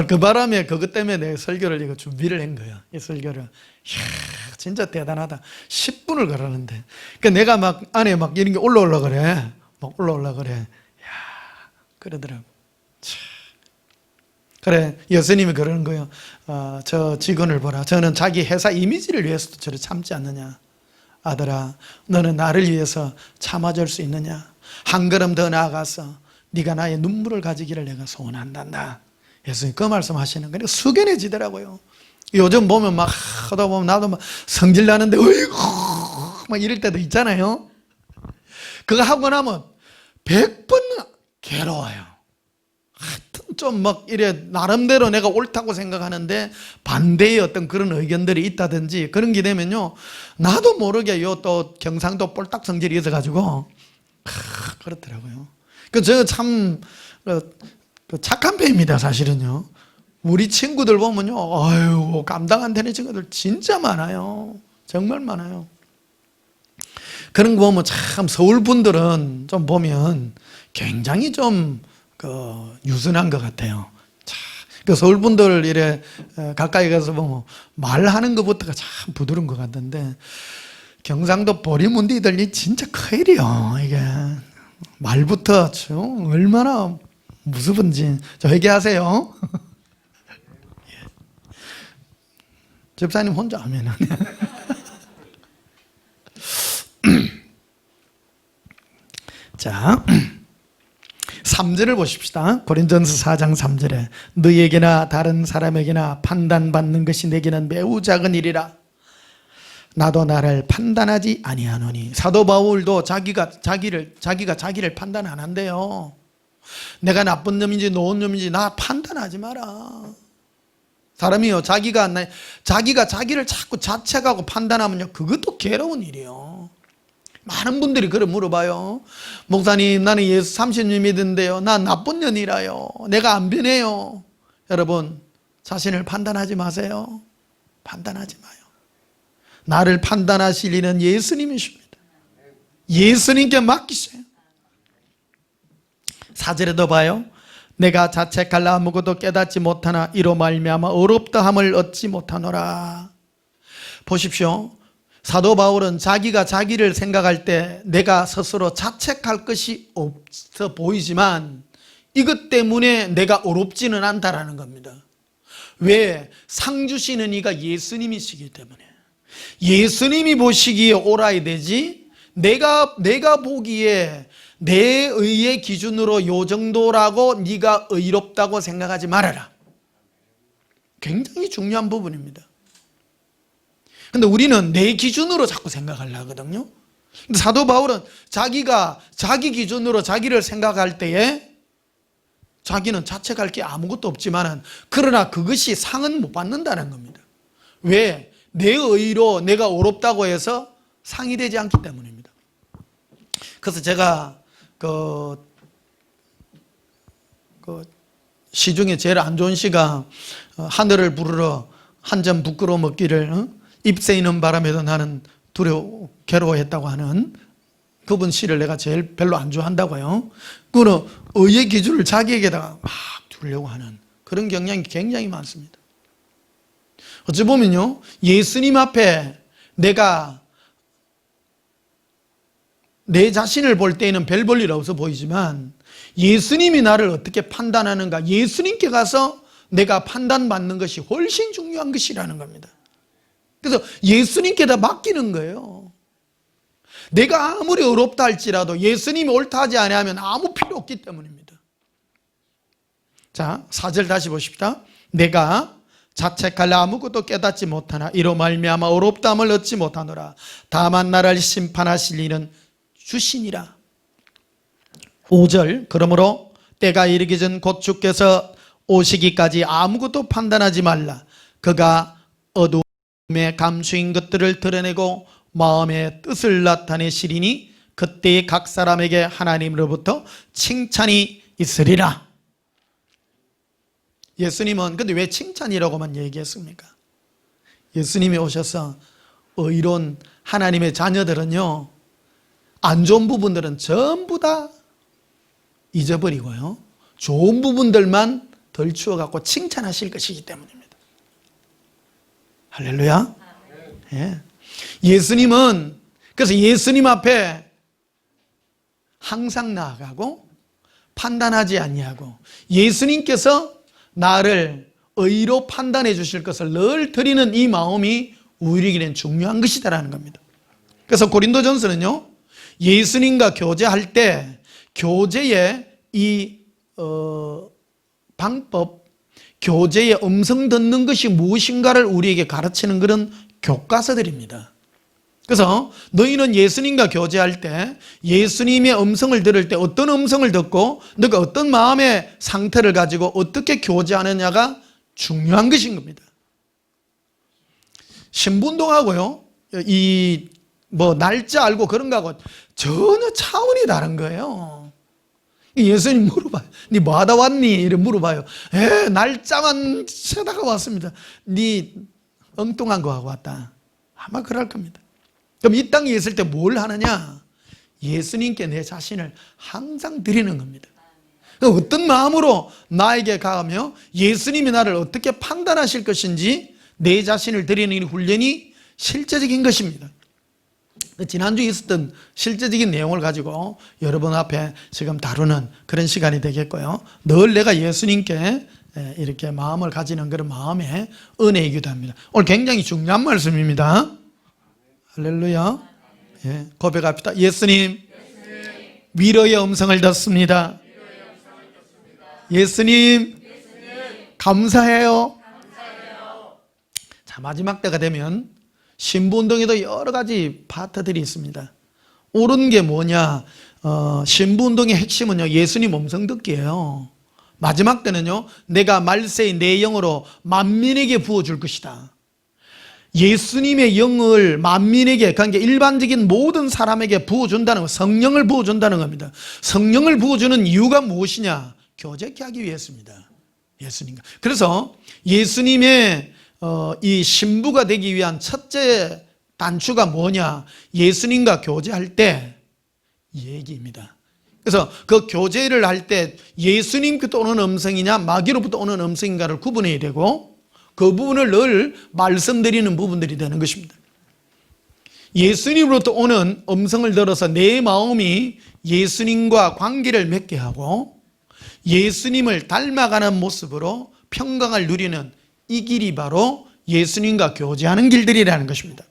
그 바람에 그것 때문에 내가 설교를 이거 준비를 한 거야. 이 설교를. 이야, 진짜 대단하다. 10분을 걸었는데. 그러니까 내가 막 안에 막 이런 게 올라올라 그래. 막 올라올라 그래. 야, 그러더라고. 그래, 예수님이 그러는 거예요. 저 직원을 보라. 저는 자기 회사 이미지를 위해서도 저를 참지 않느냐. 아들아, 너는 나를 위해서 참아줄 수 있느냐? 한 걸음 더 나아가서 네가 나의 눈물을 가지기를 내가 소원한단다. 예수님 그 말씀하시는 거니까 숙연해지더라고요. 요즘 보면 막 하다 보면 나도 막 성질 나는데 어이구 막 이럴 때도 있잖아요. 그거 하고 나면 100번 괴로워요. 하여튼 좀 막 이래 나름대로 내가 옳다고 생각하는데 반대의 어떤 그런 의견들이 있다든지 그런 게 되면요, 나도 모르게 또 경상도 볼딱 성질이 있어가지고 그렇더라고요. 그 저 참 착한 편입니다, 사실은요. 우리 친구들 보면요, 아유 감당 안 되는 친구들 진짜 많아요. 정말 많아요. 그런 거 보면 참 서울 분들은 좀 보면 굉장히 좀 유순한 것 같아요. 그 서울 분들 이래 가까이 가서 보면 말하는 것부터가 참 부드러운 것 같은데 경상도 보리문디들이 진짜 큰일이요. 이게 말부터 좀 얼마나 무서운지. 저 회개하세요. 집사님 혼자 하면은. 자, 3절을 보십시다. 고린전서 4장 3절에 너희에게나 다른 사람에게나 판단받는 것이 내게는 매우 작은 일이라. 나도 나를 판단하지 아니하노니. 사도 바울도 자기가 자기를 판단 안 한대요. 내가 나쁜 놈인지 좋은 놈인지 나 판단하지 마라. 사람이요, 자기가 자기를 자꾸 자책하고 판단하면요, 그것도 괴로운 일이에요. 많은 분들이 그걸 물어봐요. 목사님, 나는 예수 30년 믿는데요, 난 나쁜 년이라요, 내가 안 변해요. 여러분, 자신을 판단하지 마세요. 판단하지 마요. 나를 판단하실 이는 예수님이십니다. 예수님께 맡기세요. 4절에도 봐요. 내가 자책할라 아무것도 깨닫지 못하나 이로 말미암아 어렵다함을 얻지 못하노라. 보십시오. 사도 바울은 자기가 자기를 생각할 때 내가 스스로 자책할 것이 없어 보이지만 이것 때문에 내가 어렵지는 않다라는 겁니다. 왜? 상 주시는 이가 예수님이시기 때문에. 예수님이 보시기에 옳아야 되지, 내가 보기에 내 의의 기준으로 요 정도라고 네가 의롭다고 생각하지 말아라. 굉장히 중요한 부분입니다. 근데 우리는 내 기준으로 자꾸 생각하려 하거든요. 근데 사도 바울은 자기가 자기 기준으로 자기를 생각할 때에 자기는 자책할 게 아무것도 없지만 그러나 그것이 상은 못 받는다는 겁니다. 왜? 내 의로 내가 옳았다고 해서 상이 되지 않기 때문입니다. 그래서 제가 시 중에 제일 안 좋은 시가 하늘을 부르러 한 점 부끄러움 없기를 잎새 있는 바람에도 나는 괴로워했다고 하는 그분 시를 내가 제일 별로 안 좋아한다고요. 그거는 의의 기준을 자기에게다가 막 두려고 하는 그런 경향이 굉장히 많습니다. 어찌 보면요, 예수님 앞에 내가 내 자신을 볼 때에는 별 볼 일 없어 보이지만 예수님이 나를 어떻게 판단하는가, 예수님께 가서 내가 판단받는 것이 훨씬 중요한 것이라는 겁니다. 그래서 예수님께 다 맡기는 거예요. 내가 아무리 어렵다 할지라도 예수님이 옳다 하지 아니하면 아무 필요 없기 때문입니다. 자, 4절 다시 보십시다. 내가 자책할래 아무것도 깨닫지 못하나 이로 말미암아 어렵다함을 얻지 못하노라. 다만 나를 심판하실 이는 주시니라. 5절 그러므로 때가 이르기 전 곧 주께서 오시기까지 아무것도 판단하지 말라. 그가 어둠의 감수인 것들을 드러내고 마음의 뜻을 나타내시리니 그때 각 사람에게 하나님으로부터 칭찬이 있으리라. 예수님은 근데 왜 칭찬이라고만 얘기했습니까? 예수님이 오셔서 의로운 하나님의 자녀들은요, 안 좋은 부분들은 전부 다 잊어버리고요, 좋은 부분들만 덜 추워갖고 칭찬하실 것이기 때문입니다. 할렐루야. 예. 예수님은 그래서 예수님 앞에 항상 나아가고 판단하지 아니하고 예수님께서 나를 의로 판단해 주실 것을 늘 드리는 이 마음이 우리에게는 중요한 것이다라는 겁니다. 그래서 고린도전서는요, 예수님과 교제할 때 교제의 이 방법, 교제의 음성 듣는 것이 무엇인가를 우리에게 가르치는 그런 교과서들입니다. 그래서 너희는 예수님과 교제할 때 예수님의 음성을 들을 때 어떤 음성을 듣고 너가 어떤 마음의 상태를 가지고 어떻게 교제하느냐가 중요한 것인 겁니다. 신분동하고요, 이 날짜 알고 그런 거하고 전혀 차원이 다른 거예요. 예수님 물어봐요. 네 뭐 하다 왔니? 이렇게 물어봐요. 날짜만 세다가 왔습니다. 네 엉뚱한 거 하고 왔다. 아마 그럴 겁니다. 그럼 이 땅에 있을 때 뭘 하느냐? 예수님께 내 자신을 항상 드리는 겁니다. 어떤 마음으로 나에게 가며 예수님이 나를 어떻게 판단하실 것인지 내 자신을 드리는 훈련이 실제적인 것입니다. 지난주에 있었던 실제적인 내용을 가지고 여러분 앞에 지금 다루는 그런 시간이 되겠고요. 늘 내가 예수님께 이렇게 마음을 가지는 그런 마음의 은혜이기도 합니다. 오늘 굉장히 중요한 말씀입니다. 할렐루야. 고백합시다. 예수님, 위로의 음성을 듣습니다. 예수님, 감사해요. 자, 마지막 때가 되면 신부운동에도 여러 가지 파트들이 있습니다. 옳은 게 뭐냐? 신부운동의 핵심은요, 예수님 음성 듣기예요. 마지막 때는요, 내가 말세의 내 영으로 만민에게 부어줄 것이다. 예수님의 영을 만민에게, 그러니까 일반적인 모든 사람에게 부어준다는 거, 성령을 부어준다는 겁니다. 성령을 부어주는 이유가 무엇이냐? 교제케 하기 위해서입니다. 예수님과. 그래서 예수님의 이 신부가 되기 위한 첫째 단추가 뭐냐? 예수님과 교제할 때 이 얘기입니다. 그래서 그 교제를 할 때 예수님부터 오는 음성이냐 마귀로부터 오는 음성인가를 구분해야 되고, 그 부분을 늘 말씀드리는 부분들이 되는 것입니다. 예수님으로부터 오는 음성을 들어서 내 마음이 예수님과 관계를 맺게 하고 예수님을 닮아가는 모습으로 평강을 누리는 이 길이 바로 예수님과 교제하는 길들이라는 것입니다.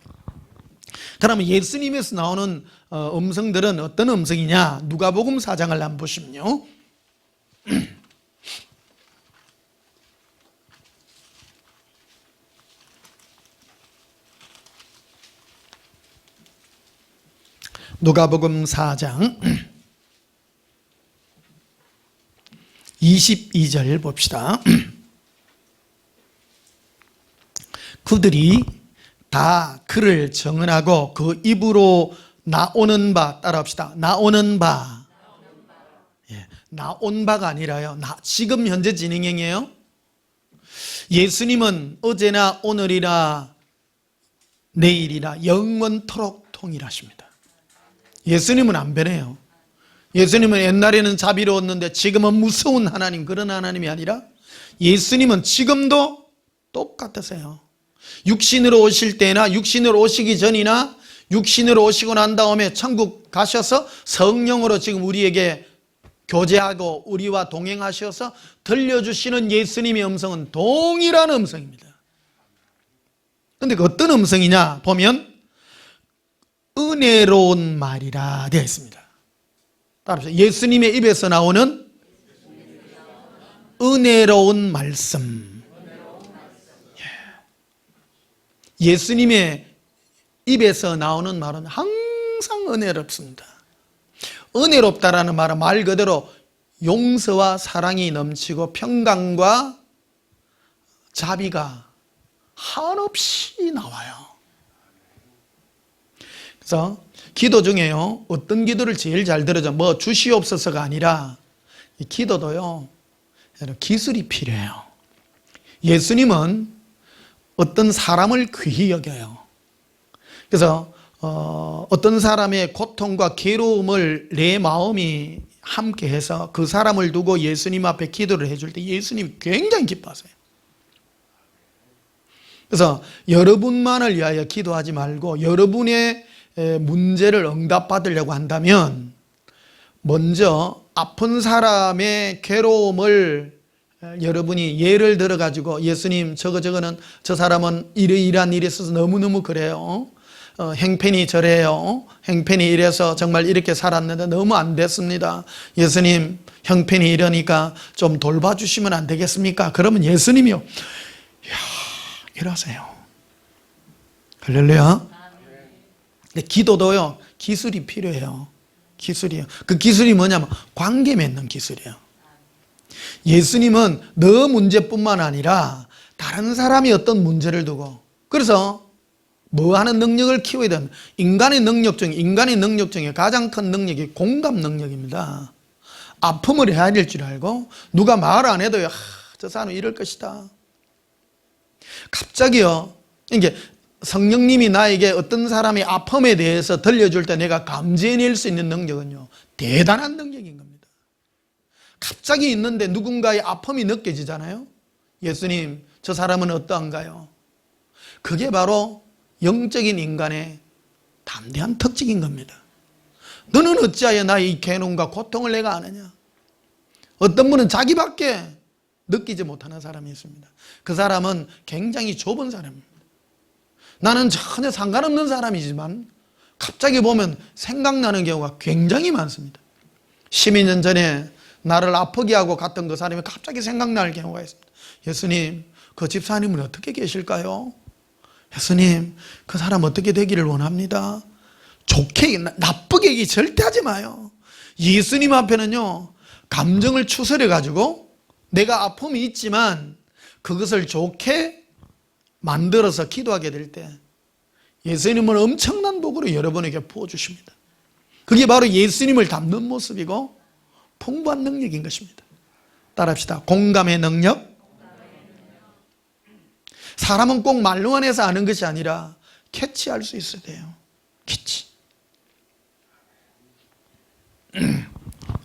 그러면 예수님에서 나오는 음성들은 어떤 음성이냐? 누가복음 4장을 한번 보시면요, 누가복음 4장 22절 봅시다. 그들이 다 그를 정언하고 그 입으로 나오는 바, 따라합시다. 나오는 바. 나온 바가 아니라요, 지금 현재 진행형이에요. 예수님은 어제나 오늘이나 내일이나 영원토록 통일하십니다. 예수님은 안 변해요. 예수님은 옛날에는 자비로웠는데 지금은 무서운 하나님, 그런 하나님이 아니라 예수님은 지금도 똑같으세요. 육신으로 오실 때나 육신으로 오시기 전이나 육신으로 오시고 난 다음에 천국 가셔서 성령으로 지금 우리에게 교제하고 우리와 동행하셔서 들려주시는 예수님의 음성은 동일한 음성입니다. 그런데 그 어떤 음성이냐 보면 은혜로운 말이라 되어 있습니다. 따라합시다. 예수님의 입에서 나오는 은혜로운 말씀. 예수님의 입에서 나오는 말은 항상 은혜롭습니다. 은혜롭다라는 말은 말 그대로 용서와 사랑이 넘치고 평강과 자비가 한없이 나와요. 그래서 기도 중에요, 어떤 기도를 제일 잘 들어줘? 뭐 주시옵소서가 아니라 이 기도도요, 기술이 필요해요. 예수님은 어떤 사람을 귀히 여겨요. 그래서 어떤 사람의 고통과 괴로움을 내 마음이 함께해서 그 사람을 두고 예수님 앞에 기도를 해줄 때 예수님이 굉장히 기뻐하세요. 그래서 여러분만을 위하여 기도하지 말고 여러분의 문제를 응답받으려고 한다면 먼저 아픈 사람의 괴로움을 여러분이 예를 들어 가지고 예수님 저거는 저 사람은 이러이러한 일이 있어서 너무너무 그래요. 행편이 저래요. 행편이 이래서 정말 이렇게 살았는데 너무 안 됐습니다. 예수님, 형편이 이러니까 좀 돌봐주시면 안 되겠습니까? 그러면 예수님이요, 이야, 이러세요. 할렐루야. 근데 기도도요, 기술이 필요해요. 기술이요. 그 기술이 뭐냐면 관계 맺는 기술이에요. 예수님은 너 문제뿐만 아니라 다른 사람이 어떤 문제를 두고, 그래서 뭐 하는 능력을 키워야 되는, 인간의 능력 중에 가장 큰 능력이 공감 능력입니다. 아픔을 해야 될 줄 알고 누가 말 안 해도요, 저 사람은 이럴 것이다. 갑자기요, 이게 성령님이 나에게 어떤 사람의 아픔에 대해서 들려줄 때 내가 감지해낼 수 있는 능력은요, 대단한 능력인 겁니다. 갑자기 있는데 누군가의 아픔이 느껴지잖아요. 예수님, 저 사람은 어떠한가요? 그게 바로 영적인 인간의 담대한 특징인 겁니다. 너는 어찌하여 나의 이 괴로움과 고통을 내가 아느냐? 어떤 분은 자기밖에 느끼지 못하는 사람이 있습니다. 그 사람은 굉장히 좁은 사람입니다. 나는 전혀 상관없는 사람이지만 갑자기 보면 생각나는 경우가 굉장히 많습니다. 12년 전에 나를 아프게 하고 갔던 그 사람이 갑자기 생각날 경우가 있습니다. 예수님, 그 집사님은 어떻게 계실까요? 예수님, 그 사람 어떻게 되기를 원합니다. 좋게, 나쁘게 얘기 절대 하지 마요. 예수님 앞에는요, 감정을 추스려 가지고 내가 아픔이 있지만 그것을 좋게 만들어서 기도하게 될 때 예수님은 엄청난 복으로 여러분에게 부어주십니다. 그게 바로 예수님을 닮는 모습이고 풍부한 능력인 것입니다. 따라합시다. 공감의 능력. 사람은 꼭 말로만 해서 아는 것이 아니라 캐치할 수 있어야 돼요. 캐치.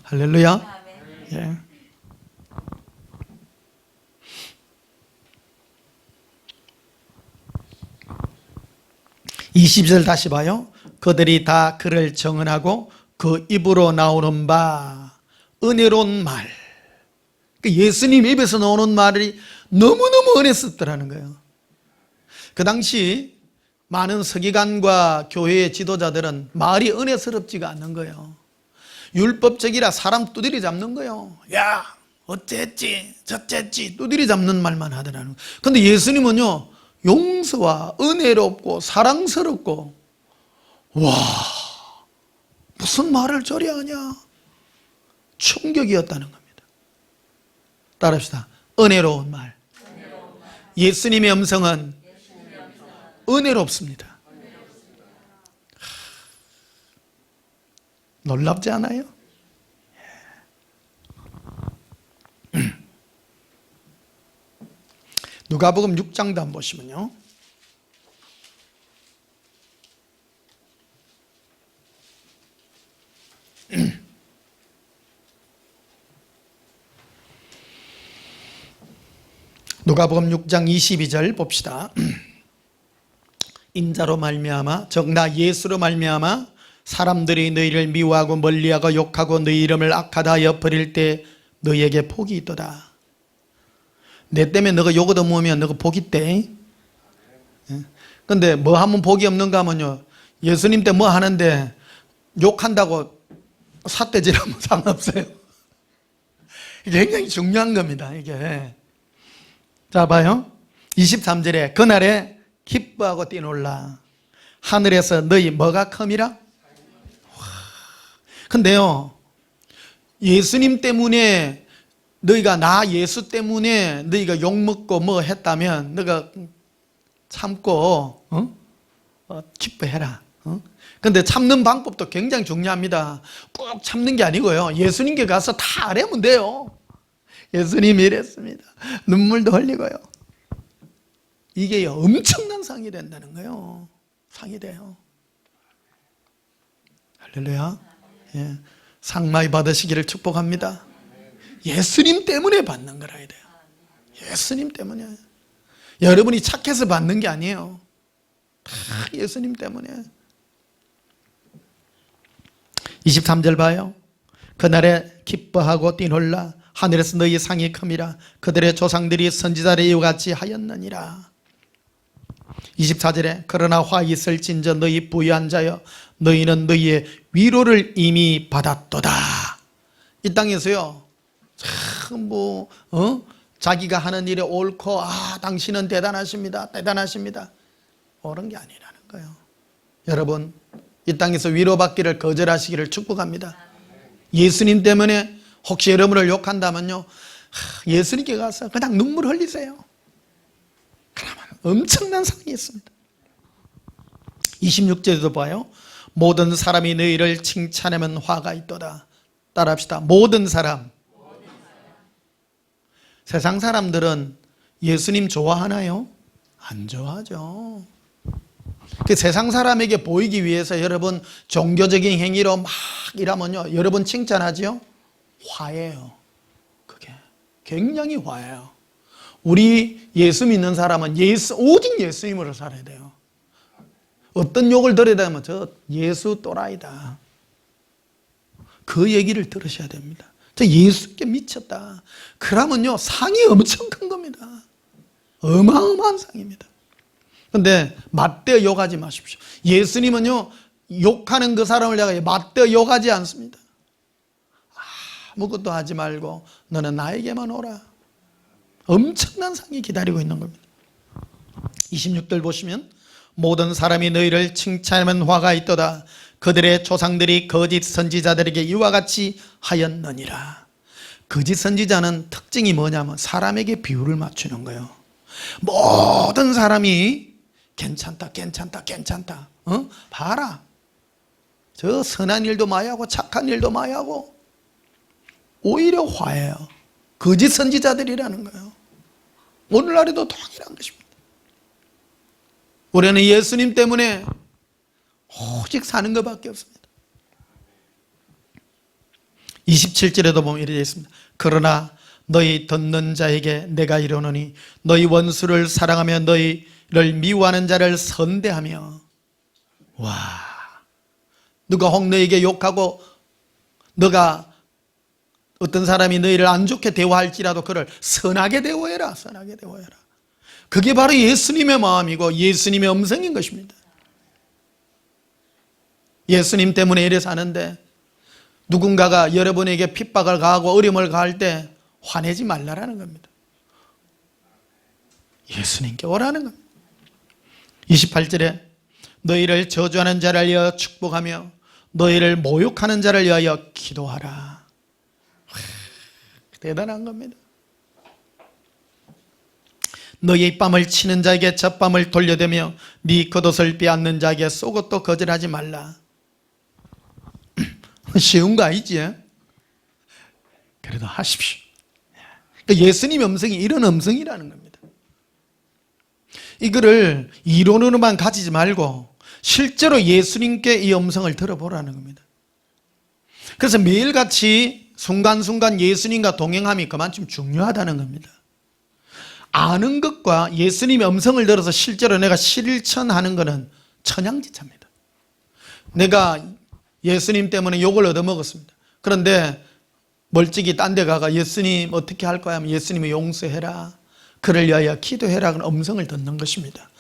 할렐루야. 예. (20절) 다시 봐요. 그들이 다 그를 정언하고 그 입으로 나오는 바 은혜로운 말. 예수님 입에서 나오는 말이 너무너무 은혜스럽더라는 거예요. 그 당시 많은 서기관과 교회의 지도자들은 말이 은혜스럽지가 않는 거예요. 율법적이라 사람 두드리 잡는 거예요. 야, 어쨌지 저쨌지 두드리 잡는 말만 하더라는 거예요. 그런데 예수님은요, 용서와 은혜롭고 사랑스럽고, 와, 무슨 말을 저리 하냐, 충격이었다는 겁니다. 따라합시다. 은혜로운 말. 예수님의 음성은 은혜롭습니다. 놀랍지 않아요? 누가복음 6장도 한번 보시면요, 누가복음 6장 22절 봅시다. 인자로 말미암아, 즉 나 예수로 말미암아 사람들이 너희를 미워하고 멀리하고 욕하고 너희 이름을 악하다 하여 버릴 때 너희에게 복이 있도다. 내 때문에 너가 욕 얻어먹으면 너가 복이 있대. 근데 뭐 하면 복이 없는가 하면요, 예수님 때 뭐 하는데 욕한다고 삿대질하면 상관없어요. 이게 굉장히 중요한 겁니다, 이게. 자, 봐요. 23절에 그날에 기뻐하고 뛰놀라. 하늘에서 너희 뭐가 큼이라? 근데요, 예수님 때문에 너희가, 나 예수 때문에 너희가 욕먹고 뭐 했다면 너가 참고 기뻐해라. 근데 참는 방법도 굉장히 중요합니다. 꼭 참는 게 아니고요, 예수님께 가서 다 아뢰면 돼요. 예수님이 이랬습니다. 눈물도 흘리고요. 이게 엄청난 상이 된다는 거예요. 상이 돼요. 할렐루야. 예. 상 많이 받으시기를 축복합니다. 예수님 때문에 받는 거라 해야 돼요. 예수님 때문에. 여러분이 착해서 받는 게 아니에요. 다 예수님 때문에. 23절 봐요. 그날에 기뻐하고 뛰놀라. 하늘에서 너희 상이 큼이라. 그들의 조상들이 선지자를 이와 같이 하였느니라. 24절에 그러나 화 있을진저 너희 부유한 자여 너희는 너희의 위로를 이미 받았도다. 이 땅에서요 참 자기가 하는 일에 옳고 당신은 대단하십니다 대단하십니다 옳은 게 아니라는 거예요. 여러분 이 땅에서 위로받기를 거절하시기를 축복합니다. 예수님 때문에 혹시 여러분을 욕한다면요 예수님께 가서 그냥 눈물 흘리세요. 그러면 엄청난 상이 있습니다. 26절에도 봐요. 모든 사람이 너희를 칭찬하면 화가 있도다. 따라합시다. 모든 사람. 세상 사람들은 예수님 좋아하나요? 안 좋아하죠. 그 세상 사람에게 보이기 위해서 여러분 종교적인 행위로 막 이러면요 여러분 칭찬하지요? 화해요. 그게 굉장히 화해요. 우리 예수 믿는 사람은 오직 예수님으로 살아야 돼요. 어떤 욕을 들어야 되면 저 예수 또라이다 그 얘기를 들으셔야 됩니다. 저 예수께 미쳤다 그러면요 상이 엄청 큰 겁니다. 어마어마한 상입니다. 그런데 맞대어 욕하지 마십시오. 예수님은요 욕하는 그 사람을 내가 맞대어 욕하지 않습니다. 아무것도 하지 말고 너는 나에게만 오라. 엄청난 상이 기다리고 있는 겁니다. 26절 보시면 모든 사람이 너희를 칭찬하면 화가 있도다. 그들의 조상들이 거짓 선지자들에게 이와 같이 하였느니라. 거짓 선지자는 특징이 뭐냐면 사람에게 비율을 맞추는 거예요. 모든 사람이 괜찮다 괜찮다 괜찮다 봐라 저 선한 일도 많이 하고 착한 일도 많이 하고 오히려 화해요. 거짓 선지자들이라는 거예요. 오늘날에도 동일한 것입니다. 우리는 예수님 때문에 오직 사는 것밖에 없습니다. 27절에도 보면 이렇게 되어 있습니다. 그러나 너희 듣는 자에게 내가 이르노니 너희 원수를 사랑하며 너희를 미워하는 자를 선대하며. 와, 누가 혹 너에게 욕하고 너가 어떤 사람이 너희를 안 좋게 대우할지라도 그를 선하게 대우해라. 선하게 대우해라. 그게 바로 예수님의 마음이고 예수님의 음성인 것입니다. 예수님 때문에 이래 사는데 누군가가 여러분에게 핍박을 가하고 어려움을 가할 때 화내지 말라라는 겁니다. 예수님께 오라는 겁니다. 28절에 너희를 저주하는 자를 위하여 축복하며 너희를 모욕하는 자를 위하여 기도하라. 대단한 겁니다. 너희 뺨을 치는 자에게 젖밤을 돌려대며 네 겉옷을 빼앗는 자에게 속옷도 거절하지 말라. 쉬운 거 아니지? 그래도 하십시오. 예수님의 음성이 이런 음성이라는 겁니다. 이거를 이론으로만 가지지 말고 실제로 예수님께 이 음성을 들어보라는 겁니다. 그래서 매일같이 순간순간 예수님과 동행함이 그만큼 중요하다는 겁니다. 아는 것과 예수님의 음성을 들어서 실제로 내가 실천하는 것은 천양지차입니다. 내가 예수님 때문에 욕을 얻어먹었습니다. 그런데 멀찍이 딴 데 가가 예수님 어떻게 할 거야 하면 예수님이 용서해라. 그를 위하여 기도해라. 그런 음성을 듣는 것입니다.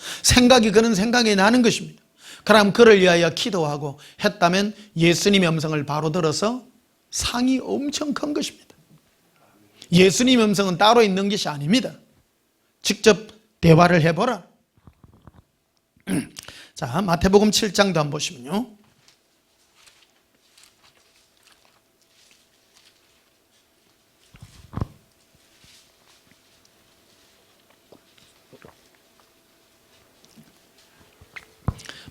그런 생각이 나는 것입니다. 그럼 그를 위하여 기도하고 했다면 예수님의 음성을 바로 들어서 상이 엄청 큰 것입니다. 예수님의 음성은 따로 있는 것이 아닙니다. 직접 대화를 해보라. 자, 마태복음 7장도 한번 보시면요.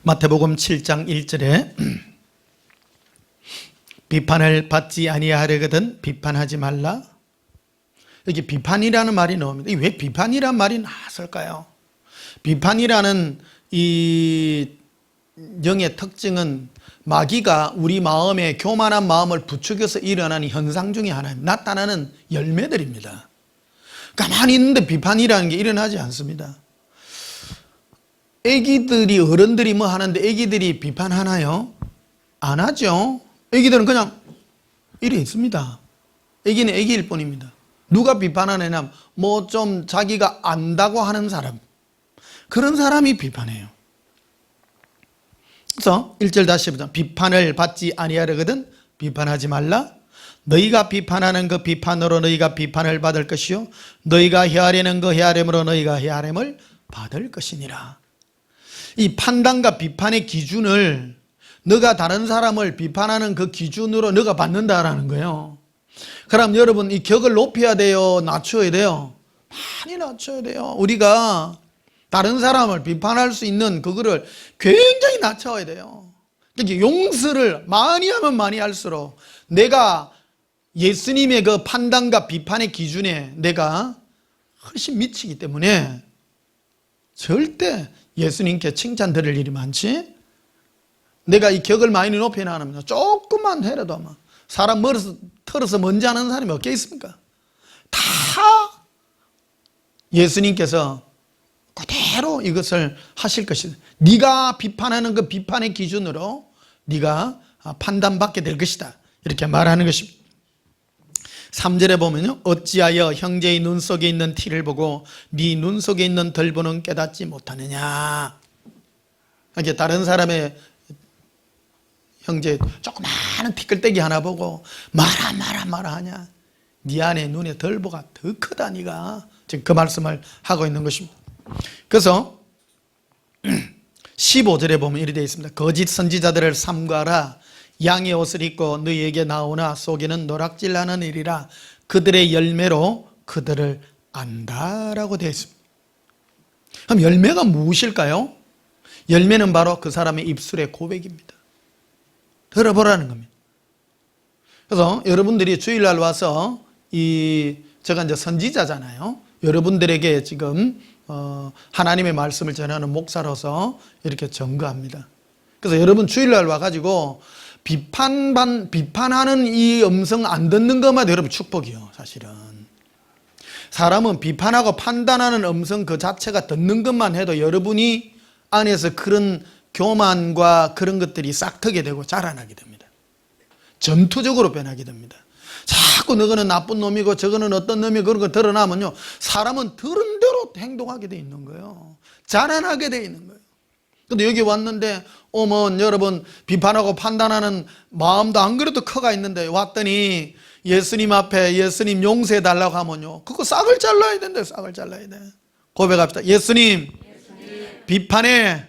마태복음 7장 1절에 비판을 받지 아니하려거든 비판하지 말라. 여기 비판이라는 말이 나옵니다. 왜 비판이라는 말이 나왔을까요? 비판이라는 이 영의 특징은 마귀가 우리 마음에 교만한 마음을 부추겨서 일어나는 현상 중에 하나입니다. 나타나는 열매들입니다. 가만히 있는데 비판이라는 게 일어나지 않습니다. 애기들이 어른들이 뭐 하는데 애기들이 비판하나요? 안 하죠. 애기들은 그냥 이래 있습니다. 애기는 애기일 뿐입니다. 누가 비판하느냐 뭐 좀 자기가 안다고 하는 사람, 그런 사람이 비판해요. 그래서 1절 다시 보자. 비판을 받지 아니하려거든 비판하지 말라. 너희가 비판하는 그 비판으로 너희가 비판을 받을 것이요 너희가 헤아리는 그 헤아림으로 너희가 헤아림을 받을 것이니라. 이 판단과 비판의 기준을 너가 다른 사람을 비판하는 그 기준으로 너가 받는다라는 거예요. 그럼 여러분 이 격을 높여야 돼요? 낮춰야 돼요? 많이 낮춰야 돼요. 우리가 다른 사람을 비판할 수 있는 그거를 굉장히 낮춰야 돼요. 그러니까 용서를 많이 하면 많이 할수록 내가 예수님의 그 판단과 비판의 기준에 내가 훨씬 미치기 때문에 절대 예수님께 칭찬 들을 일이 많지. 내가 이 격을 많이 높여나가면 조금만 해라도 아마 사람 머리에서 털어서 먼지 하는 사람이 몇 개 있습니까? 다 예수님께서 그대로 이것을 하실 것이다. 네가 비판하는 그 비판의 기준으로 네가 판단받게 될 것이다. 이렇게 말하는 것입니다. 3절에 보면요. 어찌하여 형제의 눈 속에 있는 티를 보고 네 눈 속에 있는 덜보는 깨닫지 못하느냐. 이렇게 다른 사람의 형제 조그마한 티끌떼기 하나 보고 말아 하냐. 네 안에 눈에 덜보가 더 크다. 네가 지금 그 말씀을 하고 있는 것입니다. 그래서 15절에 보면 이렇게 되어 있습니다. 거짓 선지자들을 삼가라. 양의 옷을 입고 너희에게 나오나 속에는 노락질하는 일이라. 그들의 열매로 그들을 안다라고 되어 있습니다. 그럼 열매가 무엇일까요? 열매는 바로 그 사람의 입술의 고백입니다. 들어보라는 겁니다. 그래서 여러분들이 주일날 와서 제가 이제 선지자잖아요. 여러분들에게 지금 하나님의 말씀을 전하는 목사로서 이렇게 전거합니다. 그래서 여러분 주일날 와가지고 비판하는 이 음성 안 듣는 것만 여러분 축복이요. 사실은 사람은 비판하고 판단하는 음성 그 자체가 듣는 것만 해도 여러분이 안에서 그런 교만과 그런 것들이 싹트게 되고 자라나게 됩니다. 전투적으로 변하게 됩니다. 자꾸 너거는 나쁜 놈이고 저거는 어떤 놈이 그런 거 드러나면요 사람은 들은 대로 행동하게 돼 있는 거예요. 자라나게 돼 있는 거예요. 근데 여기 왔는데 여러분 비판하고 판단하는 마음도 안 그래도 커가 있는데 왔더니 예수님 앞에 예수님 용서해 달라고 하면요 그거 싹을 잘라야 된대. 싹을 잘라야 돼. 고백합시다. 예수님 비판에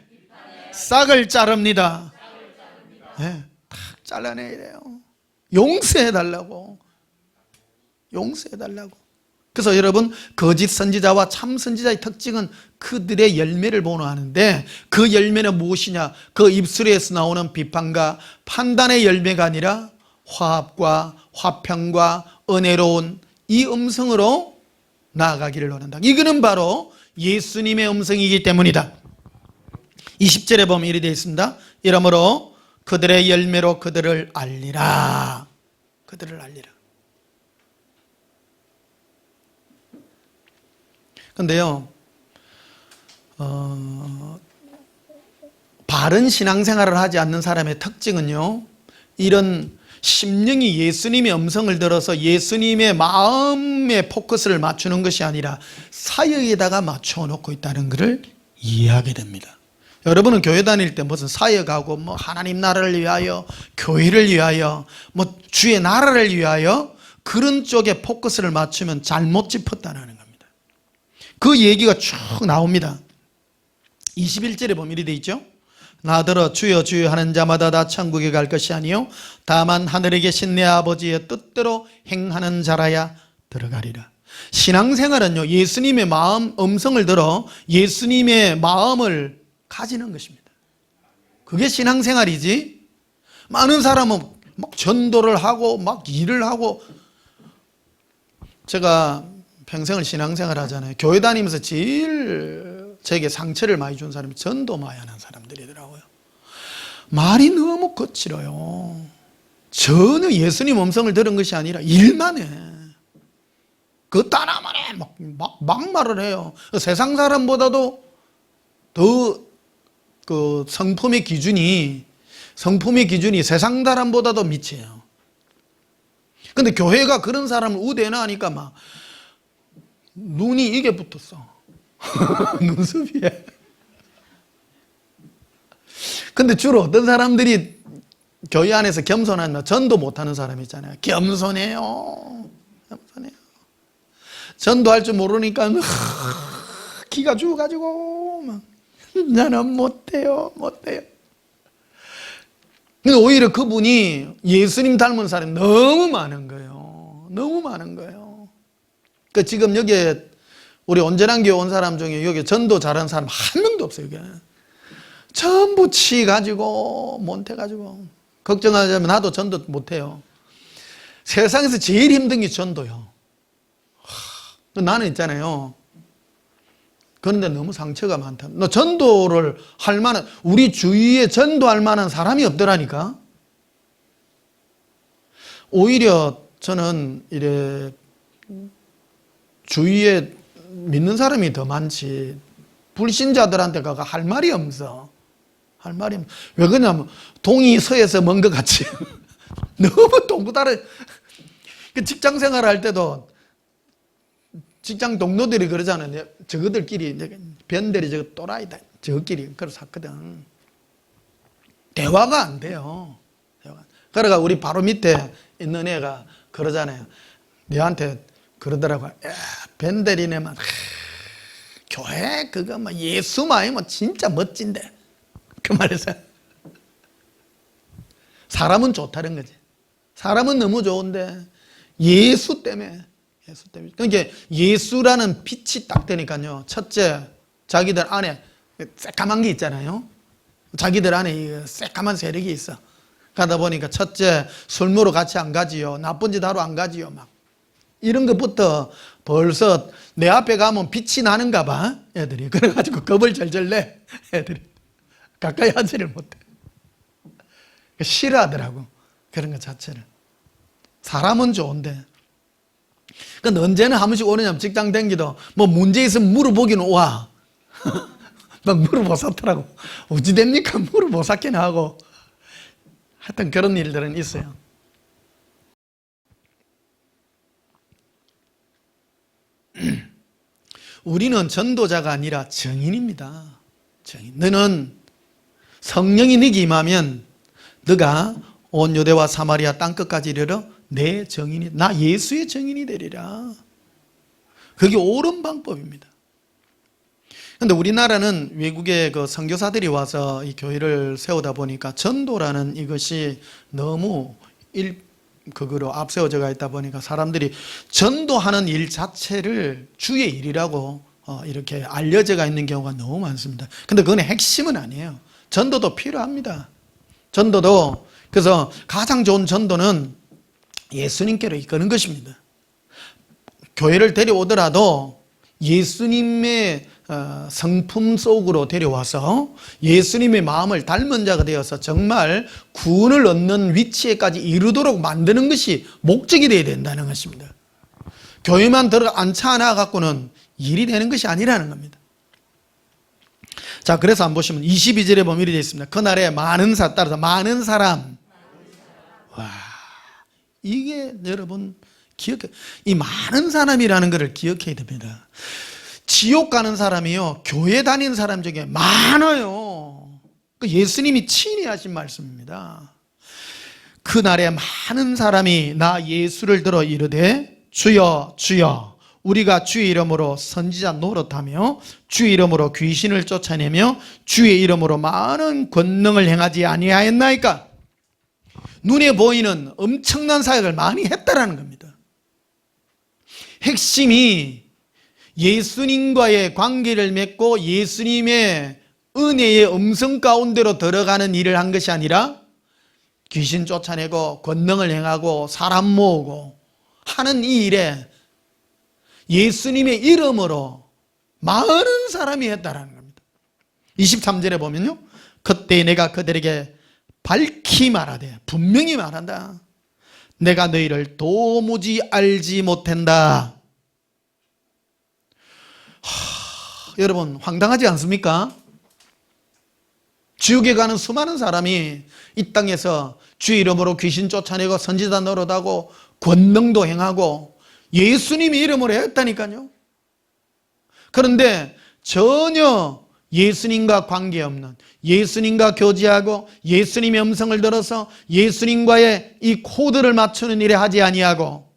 싹을 자릅니다. 네, 탁 잘라내야 돼요. 용서해 달라고. 용서해 달라고. 그래서 여러분 거짓 선지자와 참 선지자의 특징은 그들의 열매를 보노 하는데 그 열매는 무엇이냐? 그 입술에서 나오는 비판과 판단의 열매가 아니라 화합과 화평과 은혜로운 이 음성으로 나아가기를 원한다. 이거는 바로 예수님의 음성이기 때문이다. 20절에 보면 이렇게 되어 있습니다. 이러므로 그들의 열매로 그들을 알리라. 그들을 알리라. 근데요, 바른 신앙생활을 하지 않는 사람의 특징은요, 이런 심령이 예수님의 음성을 들어서 예수님의 마음의 포커스를 맞추는 것이 아니라 사역에다가 맞춰 놓고 있다는 것을 이해하게 됩니다. 여러분은 교회 다닐 때 무슨 사역하고 하나님 나라를 위하여, 교회를 위하여, 주의 나라를 위하여 그런 쪽에 포커스를 맞추면 잘못 짚었다는 겁니다. 그 얘기가 쭉 나옵니다. 21절에 보면 이렇게 되어 있죠. 나더러 주여 주여 하는 자마다 다 천국에 갈 것이 아니요 다만 하늘에 계신 내 아버지의 뜻대로 행하는 자라야 들어가리라. 신앙생활은요 예수님의 마음 음성을 들어 예수님의 마음을 가지는 것입니다. 그게 신앙생활이지. 많은 사람은 막 전도를 하고 막 일을 하고. 제가 평생을 신앙생활 하잖아요. 교회 다니면서 제일 제게 상처를 많이 준 사람이 전도 많이 하는 사람들이더라고요. 말이 너무 거칠어요. 전혀 예수님 음성을 들은 것이 아니라 일만 해. 그것도 하나만 해. 막 말을 해요. 세상 사람보다도 더 그 성품의 기준이 세상 사람보다도 미치해요. 근데 교회가 그런 사람을 우대나 하니까 막 눈이 이게 붙었어. 눈썹이에. 근데 주로 어떤 사람들이 교회 안에서 겸손하면 전도 못하는 사람 있잖아요. 겸손해요. 겸손해요. 전도할 줄 모르니까 기가 죽어가지고 막 나는 못해요. 못해요. 근데 오히려 그분이 예수님 닮은 사람이 너무 많은 거예요. 너무 많은 거예요. 그 지금 여기에 우리 온전한 교회 온 사람 중에 여기 전도 잘하는 사람 한 명도 없어요. 여기. 전부 치가지고 못해가지고 걱정하자면 나도 전도 못해요. 세상에서 제일 힘든 게 전도요. 나는 있잖아요. 그런데 너무 상처가 많다. 너 전도를 할 만한, 우리 주위에 전도할 만한 사람이 없더라니까. 오히려 저는 이래 주위에 믿는 사람이 더 많지. 불신자들한테 가가 할 말이 없어. 할 말이 없어. 왜 그러냐면 동이 서에서 먼 것 같이 너무 동구다르. 그 직장 생활할 때도 직장 동료들이 그러잖아요. 저거들끼리 변대리 저거 또라이다. 저거끼리 그래서 샀거든. 대화가 안 돼요. 그러니까 우리 바로 밑에 있는 애가 그러잖아요. 내한테 그러더라고요. 변대리네만 교회 그거 뭐 예수 마이면 진짜 멋진데. 그 말에서 사람은 좋다는 거지. 사람은 너무 좋은데 예수 때문에. 그러니까 예수라는 빛이 딱 되니까요. 첫째, 자기들 안에 새까만 게 있잖아요. 자기들 안에 이 새까만 세력이 있어. 가다 보니까 첫째, 술 먹으러 같이 안 가지요. 나쁜 짓 하러 안 가지요. 막 이런 것부터 벌써 내 앞에 가면 빛이 나는가 봐. 애들이. 그래가지고 겁을 절절 내. 애들이. 가까이 하지를 못해. 싫어하더라고. 그런 것 자체를. 사람은 좋은데. 근데 언제는 한 번씩 오느냐면 직장 댕기도 뭐 문제 있으면 물어보기는 와. 막 물어보사더라고. 어찌 됩니까? 물어보사긴 하고. 하여튼 그런 일들은 있어요. 우리는 전도자가 아니라 증인입니다. 증인. 너는 성령이 네게 임하면 너가 온 유대와 사마리아 땅끝까지 이르러 내 증인이, 나 예수의 증인이 되리라. 그게 옳은 방법입니다. 그런데 우리나라는 외국의 그 선교사들이 와서 이 교회를 세우다 보니까 전도라는 이것이 너무 그거로 앞세워져 있다 보니까 사람들이 전도하는 일 자체를 주의 일이라고 이렇게 알려져 있는 경우가 너무 많습니다. 근데 그건 핵심은 아니에요. 전도도 필요합니다. 전도도, 그래서 가장 좋은 전도는 예수님께로 이끄는 것입니다. 교회를 데려오더라도 예수님의 성품 속으로 데려와서 예수님의 마음을 닮은 자가 되어서 정말 구원을 얻는 위치에까지 이르도록 만드는 것이 목적이 되어야 된다는 것입니다. 교회만 들어 앉혀 않아 갖고는 일이 되는 것이 아니라는 겁니다. 자, 그래서 한번 보시면 22절에 보면 이렇게 되어 있습니다. 그날에 많은 사람, 따라서 많은 사람. 와, 이게 여러분 이 많은 사람이라는 것을 기억해야 됩니다. 지옥 가는 사람이요, 교회 다니는 사람 중에 많아요. 예수님이 친히 하신 말씀입니다. 그날에 많은 사람이 나 예수를 들어 이르되 주여 주여 우리가 주의 이름으로 선지자 노릇하며 주의 이름으로 귀신을 쫓아내며 주의 이름으로 많은 권능을 행하지 아니하였나이까. 눈에 보이는 엄청난 사역을 많이 했다라는 겁니다. 핵심이 예수님과의 관계를 맺고 예수님의 은혜의 음성 가운데로 들어가는 일을 한 것이 아니라 귀신 쫓아내고 권능을 행하고 사람 모으고 하는 이 일에 예수님의 이름으로 많은 사람이 했다라는 겁니다. 23절에 보면요, 그때 내가 그들에게 밝히 말하되, 분명히 말한다. 내가 너희를 도무지 알지 못한다. 여러분 황당하지 않습니까? 지옥에 가는 수많은 사람이 이 땅에서 주의 이름으로 귀신 쫓아내고 선지자 노릇하고 권능도 행하고 예수님의 이름으로 했다니까요. 그런데 전혀 예수님과 관계없는 예수님과 교제하고 예수님의 음성을 들어서 예수님과의 이 코드를 맞추는 일에 하지 아니하고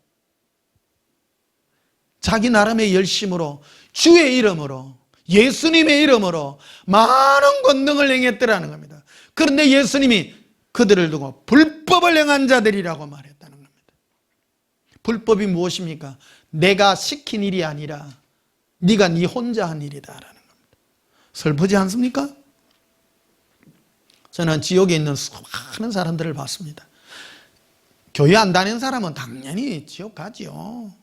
자기 나름의 열심으로 주의 이름으로 예수님의 이름으로 많은 권능을 행했더라는 겁니다. 그런데 예수님이 그들을 두고 불법을 행한 자들이라고 말했다는 겁니다. 불법이 무엇입니까? 내가 시킨 일이 아니라 네가 네 혼자 한 일이다라는 겁니다. 슬프지 않습니까? 저는 지옥에 있는 수많은 사람들을 봤습니다. 교회 안 다니는 사람은 당연히 지옥 가지요.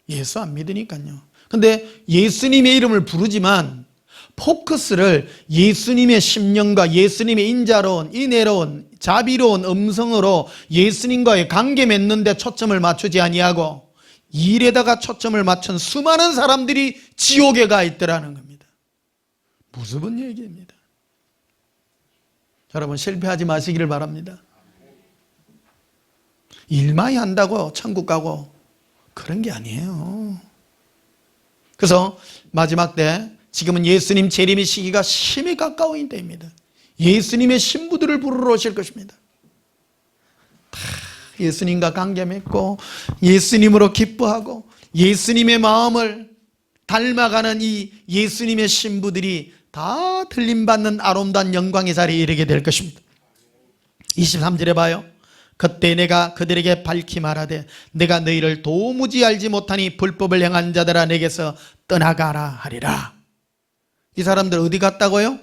예수 안 믿으니까요. 근데 예수님의 이름을 부르지만 포커스를 예수님의 심령과 예수님의 인자로운 인애로운 자비로운 음성으로 예수님과의 관계 맺는 데 초점을 맞추지 아니하고 일에다가 초점을 맞춘 수많은 사람들이 지옥에 가 있더라는 겁니다. 무서운 얘기입니다. 여러분 실패하지 마시기를 바랍니다. 일 많이 한다고 천국 가고 그런 게 아니에요. 그래서 마지막 때 지금은 예수님 재림의 시기가 심히 가까운 때입니다. 예수님의 신부들을 부르러 오실 것입니다. 다 예수님과 관계 맺고 예수님으로 기뻐하고 예수님의 마음을 닮아가는 이 예수님의 신부들이 다 들림받는 아름다운 영광의 자리에 이르게 될 것입니다. 23절에 봐요. 그때 내가 그들에게 밝히 말하되 내가 너희를 도무지 알지 못하니 불법을 행한 자들아 내게서 떠나가라 하리라. 이 사람들 어디 갔다고요?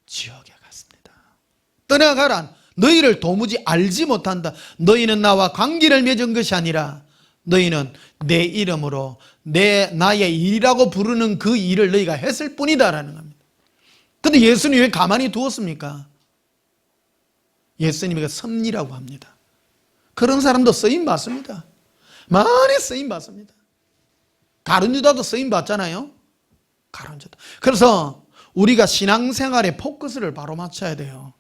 지옥에 갔습니다. 떠나가라. 너희를 도무지 알지 못한다. 너희는 나와 관계를 맺은 것이 아니라 너희는 내 이름으로 나의 일이라고 부르는 그 일을 너희가 했을 뿐이다라는 겁니다. 근데 예수님이 왜 가만히 두었습니까? 예수님에게 섭리라고 합니다. 그런 사람도 쓰임 받습니다. 많이 쓰임 받습니다. 가룟 유다도 쓰임 받잖아요. 가룟 유다. 그래서 우리가 신앙생활에 포커스를 바로 맞춰야 돼요.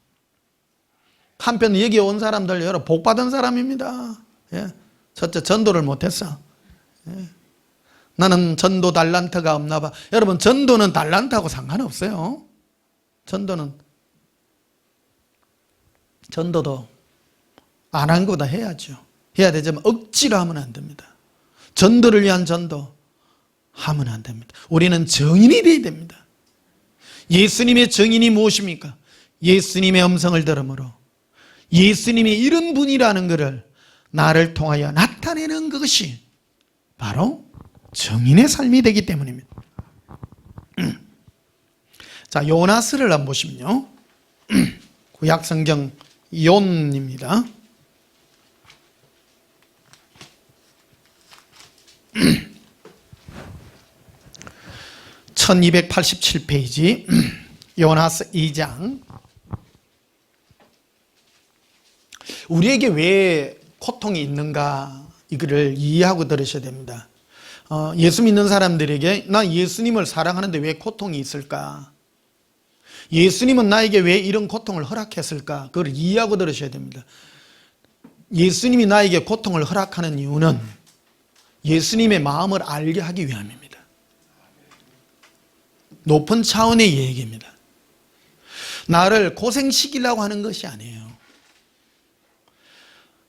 한편 여기 온 사람들 여러 복 받은 사람입니다. 예. 첫째 전도를 못했어. 예. 나는 전도 달란트가 없나 봐. 여러분 전도는 달란트하고 상관없어요. 전도도 안 한 것보다 해야죠. 해야 되지만 억지로 하면 안 됩니다. 전도를 위한 전도 하면 안 됩니다. 우리는 정인이 되어야 됩니다. 예수님의 정인이 무엇입니까? 예수님의 음성을 들음으로 예수님이 이런 분이라는 것을 나를 통하여 나타내는 것이 바로 정인의 삶이 되기 때문입니다. 자, 요나스를 한번 보시면요. 구약성경 욘입니다. 1287페이지 요나스 2장. 우리에게 왜 고통이 있는가 이거를 이해하고 들으셔야 됩니다. 예수 믿는 사람들에게 나 예수님을 사랑하는데 왜 고통이 있을까? 예수님은 나에게 왜 이런 고통을 허락했을까? 그걸 이해하고 들으셔야 됩니다. 예수님이 나에게 고통을 허락하는 이유는 예수님의 마음을 알게 하기 위함입니다. 높은 차원의 얘기입니다. 나를 고생시키려고 하는 것이 아니에요.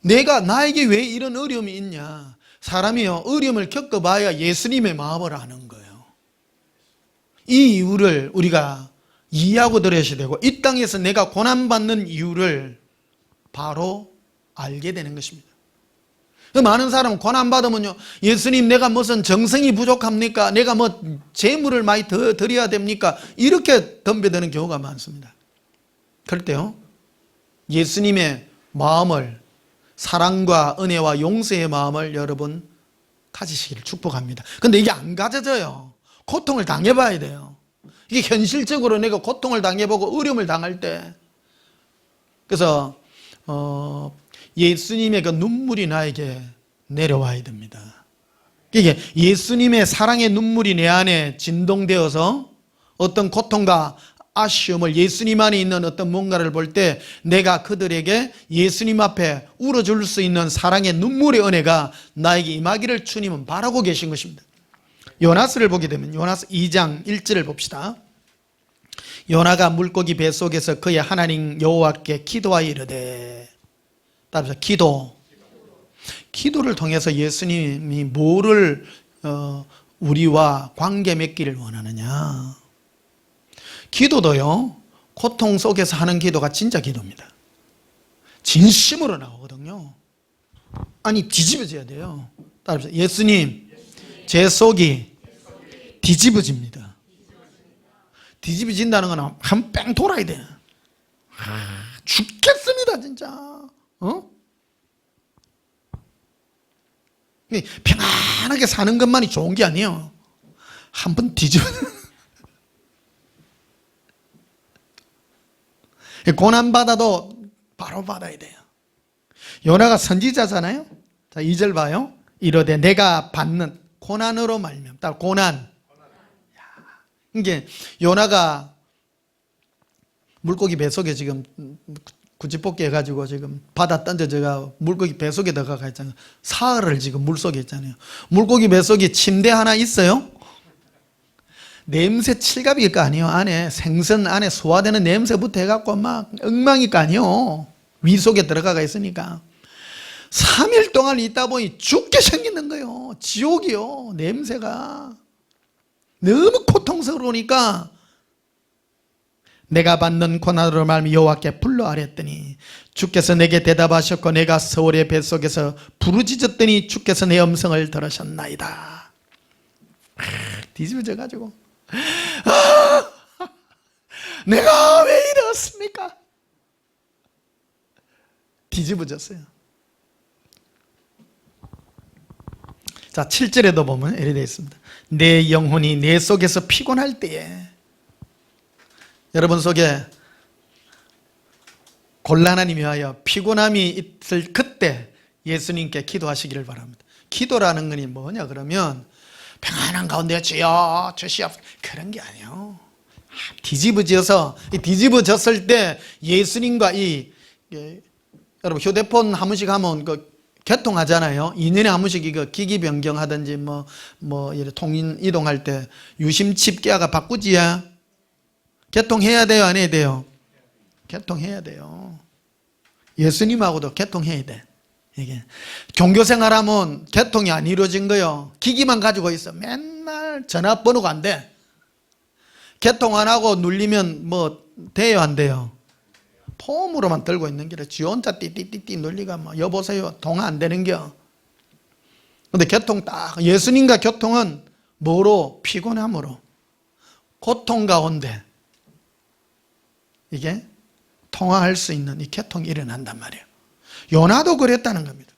나에게 왜 이런 어려움이 있냐? 사람이요, 어려움을 겪어봐야 예수님의 마음을 아는 거예요. 이 이유를 우리가 이해하고 들으셔야 되고, 이 땅에서 내가 고난받는 이유를 바로 알게 되는 것입니다. 많은 사람은 고난받으면요, 예수님 내가 무슨 정성이 부족합니까? 내가 뭐 재물을 많이 더 드려야 됩니까? 이렇게 덤벼드는 경우가 많습니다. 그럴 때요, 예수님의 마음을, 사랑과 은혜와 용서의 마음을 여러분 가지시기를 축복합니다. 근데 이게 안 가져져요. 고통을 당해봐야 돼요. 이게 현실적으로 내가 고통을 당해보고 어려움을 당할 때, 그래서 예수님의 그 눈물이 나에게 내려와야 됩니다. 이게 예수님의 사랑의 눈물이 내 안에 진동되어서 어떤 고통과 아쉬움을, 예수님 안에 있는 어떤 뭔가를 볼 때 내가 그들에게 예수님 앞에 울어줄 수 있는 사랑의 눈물의 은혜가 나에게 임하기를 주님은 바라고 계신 것입니다. 요나스를 보게 되면 요나스 2장 1절을 봅시다. 요나가 물고기 뱃속에서 그의 하나님 여호와께 기도하여 이르되, 따라서 기도를 통해서 예수님이 뭐를 우리와 관계 맺기를 원하느냐. 기도도요, 고통 속에서 하는 기도가 진짜 기도입니다. 진심으로 나오거든요. 아니, 뒤집어져야 돼요. 따라서 예수님, 제 속이 뒤집어집니다. 뒤집어진다는 건 한 뺑 돌아야 돼. 죽겠습니다, 진짜. 평안하게 사는 것만이 좋은 게 아니에요. 한번 뒤집어. 고난받아도 바로 받아야 돼요. 요나가 선지자잖아요. 자, 2절 봐요. 이르되 내가 받는 고난으로 말미암아. 딱 고난. 이게 요나가 물고기 뱃속에 지금 구찌뽑기 해가지고 지금 바다 던져져가 물고기 뱃속에 들어가 있잖아요. 사흘을 지금 물속에 있잖아요. 물고기 뱃속에 침대 하나 있어요. 냄새 칠갑일 거 아니에요. 안에 생선 안에 소화되는 냄새부터 해갖고 막 엉망일 거 아니에요. 위 속에 들어가 있으니까 3일 동안 있다 보니 죽게 생기는 거예요. 지옥이요. 냄새가 너무 고통스러우니까 내가 받는 고난으로 말미 여호와께 불러 아뢰었더니 주께서 내게 대답하셨고 내가 서울의 뱃속에서 부르짖었더니 주께서 내 음성을 들으셨나이다. 뒤집어져 가지고 내가 왜 이렇습니까? 뒤집어졌어요. 자, 7절에도 보면 이렇게 되어 있습니다. 내 영혼이 내 속에서 피곤할 때에, 여러분 속에 곤란함이 위하여 피곤함이 있을 그때 예수님께 기도하시기를 바랍니다. 기도라는 것이 뭐냐 그러면 평안한 가운데 주여 주시옵소서 그런 게 아니에요. 뒤집어졌을 때 예수님과 여러분 휴대폰 한 번씩 하면 개통하잖아요. 2년에 한 번씩 이거 기기 변경하든지 통신 이동할 때 유심칩 깨가 바꾸지야. 개통해야 돼요, 안 해야 돼요? 개통해야 돼요. 예수님하고도 개통해야 돼. 이게 종교생활하면 개통이 안 이루어진 거요. 기기만 가지고 있어. 맨날 전화번호가 안 돼. 개통 안 하고 눌리면 돼요, 안 돼요? 폼으로만 들고 있는 게라. 지 혼자 띠띠띠띠 눌리가 여보세요 통화 안 되는겨. 근데 개통 딱 예수님과 교통은 뭐로? 피곤함으로 고통 가운데 이게 통화할 수 있는 이 개통이 일어난단 말이에요. 요나도 그랬다는 겁니다.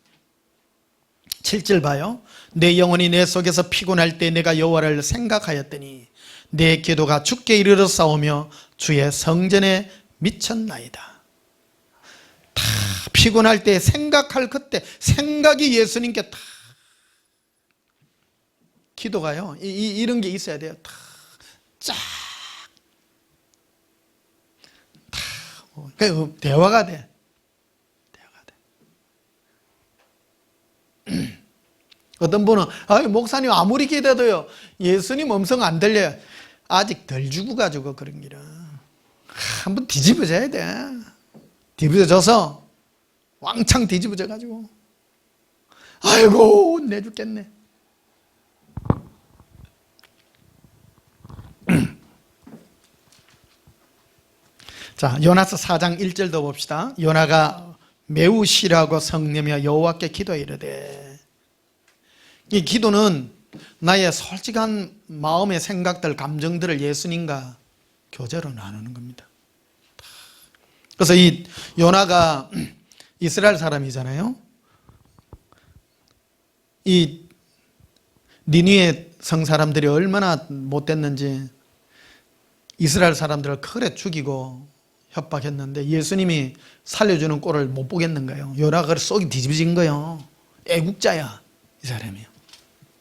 7절 봐요. 내 영혼이 내 속에서 피곤할 때 내가 여호와를 생각하였더니 내 기도가 주께 이르러 싸우며 주의 성전에 미쳤나이다. 다 피곤할 때 생각할 그때 생각이 예수님께 다 기도가요. 이런 게 있어야 돼요. 쫙 대화가 돼. 어떤 분은 목사님 아무리 기도해도요 예수님 음성 안 들려요. 아직 덜 죽어가지고 그런 기라. 한번 뒤집어져야 돼. 뒤집어져서 왕창 뒤집어져가지고 아이고 내 죽겠네. 자, 요나서 4장 1절도 봅시다. 요나가 매우 싫어하고 성내며 여호와께 기도해 이르되. 이 기도는 나의 솔직한 마음의 생각들, 감정들을 예수님과 교제로 나누는 겁니다. 그래서 이 요나가 이스라엘 사람이잖아요. 이 니느웨 성 사람들이 얼마나 못됐는지 이스라엘 사람들을 크게 죽이고 협박했는데 예수님이 살려주는 꼴을 못 보겠는가요? 요나가 속이 뒤집어진 거예요. 애국자야 이 사람이요.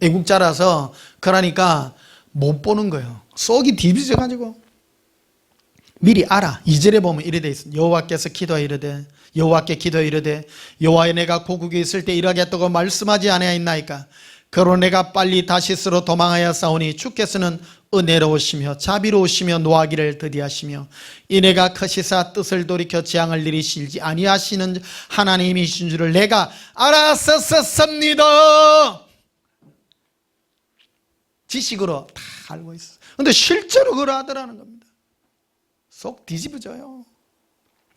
애국자라서 그러니까 못 보는 거예요. 속이 뒤집어져가지고 미리 알아. 2절에 보면 이래 돼 있습니다. 여호와께서 기도하 이르되 여호와께 기도하 이르되 여호와여 내가 고국에 있을 때 일하겠다고 말씀하지 아니하였나이까. 그러나 내가 빨리 다시스로 도망하여 싸우니 주께서는 은혜로우시며 자비로우시며 노하기를 더디하시며 이내가 크시사 뜻을 돌이켜 재앙을 내리시지 아니하시는 하나님이신 줄을 내가 알았었습니다. 지식으로 다 알고 있어. 근데 실제로 그러하더라는 겁니다. 속 뒤집어져요.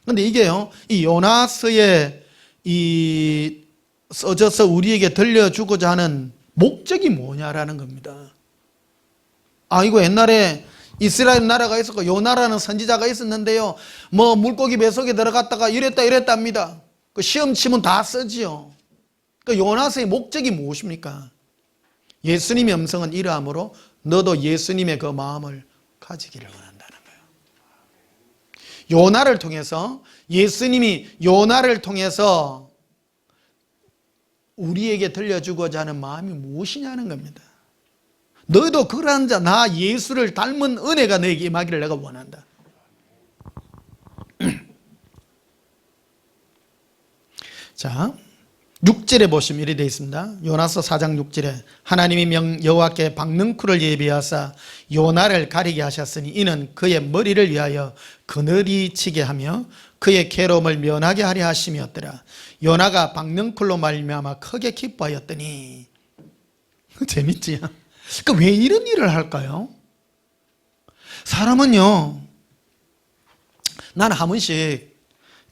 근데 이게요, 이 요나서에 이 써져서 우리에게 들려주고자 하는 목적이 뭐냐라는 겁니다. 이거 옛날에 이스라엘 나라가 있었고 요나라는 선지자가 있었는데요, 뭐 물고기 뱃속에 들어갔다가 이랬다 합니다. 그 시험 치면 다 쓰지요. 그 요나서의 목적이 무엇입니까? 예수님의 음성은 이러함으로 너도 예수님의 그 마음을 가지기를 원한다는 거예요. 요나를 통해서, 예수님이 요나를 통해서 우리에게 들려주고자 하는 마음이 무엇이냐는 겁니다. 너도 그러한 자, 나 예수를 닮은 은혜가 너에게 임하기를 내가 원한다. 자, 6절에 보시면 이렇게 되어 있습니다. 요나서 4장 6절에 하나님이 여호와께 박능쿨을 예비하사 요나를 가리게 하셨으니 이는 그의 머리를 위하여 그늘이 치게 하며 그의 괴로움을 면하게 하려 하심이었더라. 요나가 박능쿨로 말미암아 크게 기뻐하였더니 재밌지? 그러니까 왜 이런 일을 할까요? 사람은요, 나는 한 번씩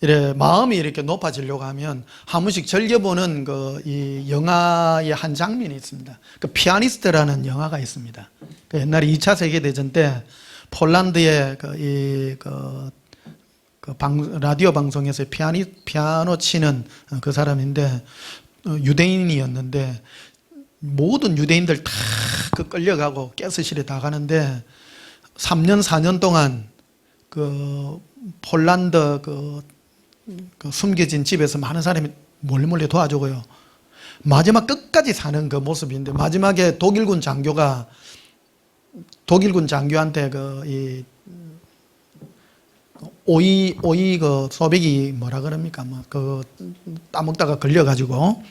이래 마음이 이렇게 높아지려고 하면 한 번씩 즐겨보는 이 영화의 한 장면이 있습니다. 그 피아니스트라는 영화가 있습니다. 그 옛날에 2차 세계대전 때 폴란드의 라디오 방송에서 피아노 치는 그 사람인데 유대인이었는데 모든 유대인들 다 끌려가고 가스실에 다 가는데 3년 4년 동안 그 폴란드 그 숨겨진 집에서 많은 사람이 몰래 도와주고요. 마지막 끝까지 사는 그 모습인데 마지막에 독일군 장교한테 오이 그 소백이 뭐라 그럽니까? 따먹다가 걸려가지고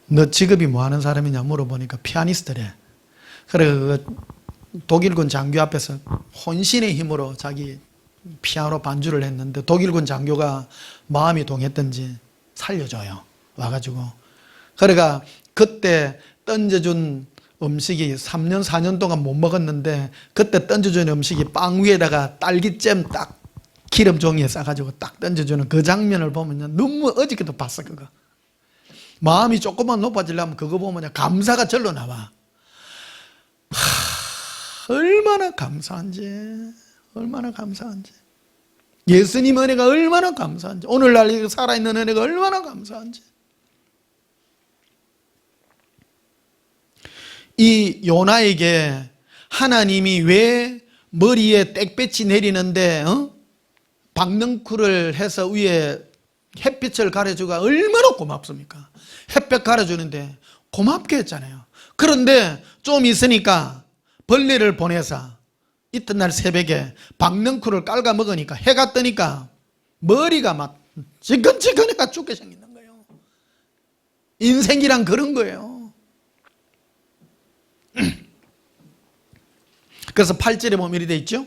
너 직업이 뭐 하는 사람이냐 물어보니까 피아니스트래. 그래 독일군 장교 앞에서 혼신의 힘으로 자기 피아노 반주를 했는데 독일군 장교가 마음이 동했던지 살려줘요. 와가지고. 그러니까 그때 던져준 음식이 3년 4년 동안 못 먹었는데 그때 던져준 음식이 빵 위에다가 딸기잼 딱 기름 종이에 싸가지고 딱 던져주는 그 장면을 보면 너무 어저께도 봤어. 그거 마음이 조금만 높아지려면 그거 보면 감사가 절로 나와. 얼마나 감사한지, 얼마나 감사한지. 예수님 은혜가 얼마나 감사한지, 오늘날 살아있는 은혜가 얼마나 감사한지. 이 요나에게 하나님이 왜 머리에 땡볕이 내리는데 박능쿨을 해서 위에 햇빛을 가려주고 얼마나 고맙습니까? 햇볕 가려주는데 고맙게 했잖아요. 그런데 좀 있으니까 벌레를 보내서 이튿날 새벽에 박능쿨을 깔아 먹으니까 해가 뜨니까 머리가 막 지끈지끈해가 죽게 생기는 거예요. 인생이란 그런 거예요. 그래서 8절에 보면 이렇게 돼 있죠.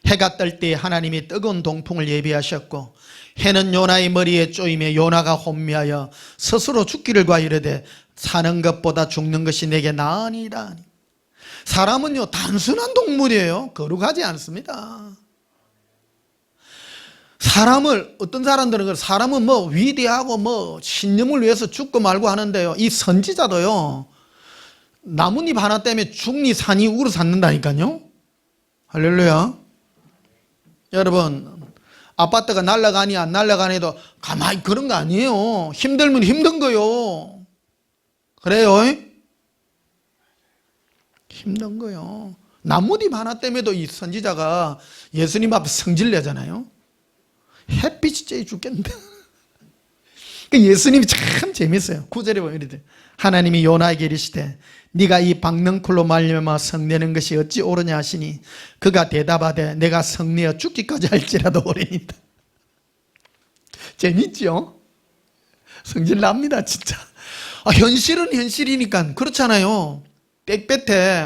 해가 뜰 때 하나님이 뜨거운 동풍을 예비하셨고 해는 요나의 머리에 쪼이며 요나가 혼미하여 스스로 죽기를 구하이르되 사는 것보다 죽는 것이 내게 나으니이다. 사람은요 단순한 동물이에요. 거룩하지 않습니다. 어떤 사람들은 사람은 뭐 위대하고 신념을 위해서 죽고 말고 하는데요, 이 선지자도요 나뭇잎 하나 때문에 죽니 사니 우러 샀는다니까요. 할렐루야. 여러분, 아파트가 날아가니 안 날아가니도 가만히 그런 거 아니에요. 힘들면 힘든 거요. 그래요? 힘든 거요. 나뭇잎 하나 때문에도 이 선지자가 예수님 앞에 성질내잖아요. 햇빛이 쬐 죽겠는데. 예수님이 참 재밌어요. 9절에 보면 이렇게 하나님이 요나에게 이르시되 네가 이 박능쿨로 말미암아 성내는 것이 어찌 옳으냐 하시니 그가 대답하되 내가 성내어 죽기까지 할지라도 옳으니이다. 재밌죠? 성질납니다 진짜. 현실은 현실이니까 그렇잖아요. 빽빽해.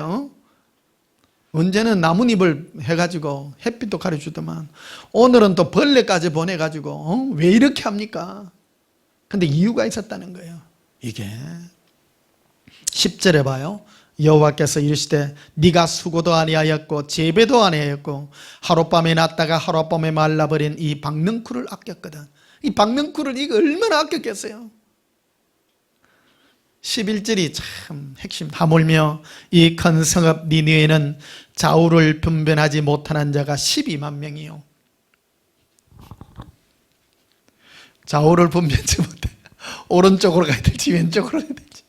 언제는 나뭇잎을 해가지고 햇빛도 가려주더만 오늘은 또 벌레까지 보내가지고 왜 이렇게 합니까? 근데 이유가 있었다는 거예요. 이게 10절에 봐요. 여호와께서 이르시되 네가 수고도 아니하였고 재배도 아니하였고 하룻밤에 났다가 하룻밤에 말라버린 이 박능쿨을 아꼈거든. 이 박능쿨을 이거 얼마나 아꼈겠어요. 11절이 참 핵심. 하물며 이 큰 성읍 니느웨는 좌우를 분별하지 못하는 자가 12만 명이요. 좌우를 분별하지 못해. 오른쪽으로 가야 될지 왼쪽으로 가야 될지.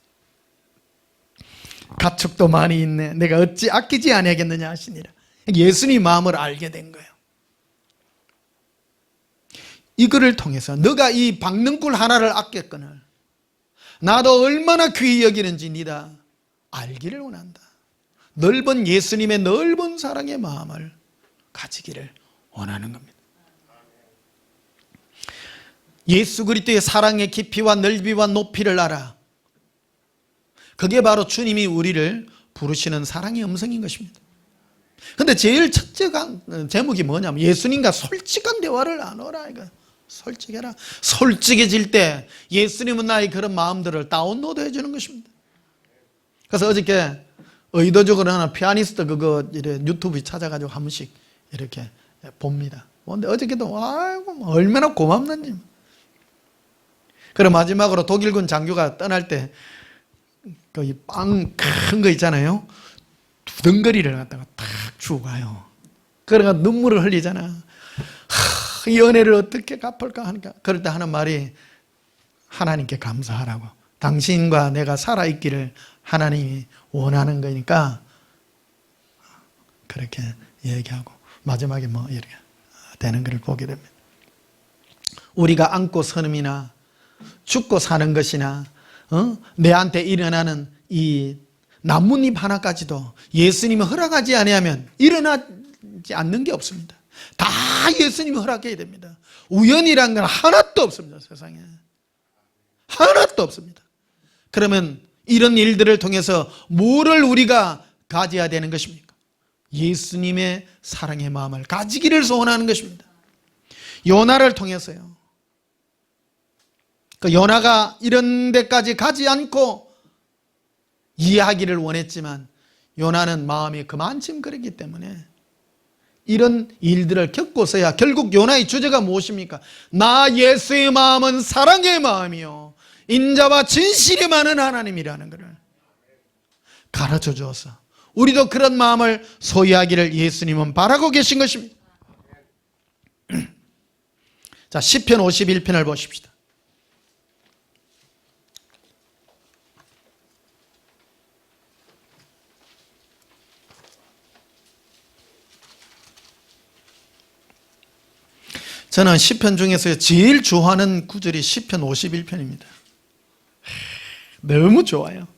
가축도 많이 있네. 내가 어찌 아끼지 아니하겠느냐 하시니라. 예수님 마음을 알게 된 거예요. 이거를 통해서 너가 이 박능쿨 하나를 아꼈거늘 나도 얼마나 귀히 여기는지 네가 알기를 원한다. 넓은 예수님의 넓은 사랑의 마음을 가지기를 원하는 겁니다. 예수 그리스도의 사랑의 깊이와 넓이와 높이를 알아. 그게 바로 주님이 우리를 부르시는 사랑의 음성인 것입니다. 근데 제일 첫째 제목이 뭐냐면 예수님과 솔직한 대화를 나눠라. 이거 솔직해라. 솔직해질 때 예수님은 나의 그런 마음들을 다운로드 해주는 것입니다. 그래서 어저께 의도적으로 하나 피아니스트 그거 유튜브 찾아가지고 한 번씩 이렇게 봅니다. 근데 어저께도 아이고 얼마나 고맙는지. 그리고 마지막으로 독일군 장교가 떠날 때 그 빵 큰 거 있잖아요. 두덩거리를 갖다가 탁 주고 가요. 그러니까 눈물을 흘리잖아. 이 은혜를 어떻게 갚을까 하니까 그럴 때 하는 말이 하나님께 감사하라고. 당신과 내가 살아있기를 하나님이 원하는 거니까 그렇게 얘기하고 마지막에 뭐 이렇게 되는 것을 보게 됩니다. 우리가 안고 서름이나 죽고 사는 것이나 내한테 일어나는 이 나뭇잎 하나까지도 예수님이 허락하지 아니하면 일어나지 않는 게 없습니다. 다 예수님이 허락해야 됩니다. 우연이란 건 하나도 없습니다. 세상에 하나도 없습니다. 그러면 이런 일들을 통해서 뭐를 우리가 가져야 되는 것입니까? 예수님의 사랑의 마음을 가지기를 소원하는 것입니다. 요나를 통해서요. 그 요나가 이런 데까지 가지 않고 이해하기를 원했지만 요나는 마음이 그만큼 그랬기 때문에 이런 일들을 겪고서야 결국 요나의 주제가 무엇입니까? 나 예수의 마음은 사랑의 마음이요 인자와 진실이 많은 하나님이라는 것을 가르쳐 주어서 우리도 그런 마음을 소유하기를 예수님은 바라고 계신 것입니다. 자, 시편 51편을 보십시다. 저는 시편 중에서 제일 좋아하는 구절이 시편 51편입니다. 너무 좋아요.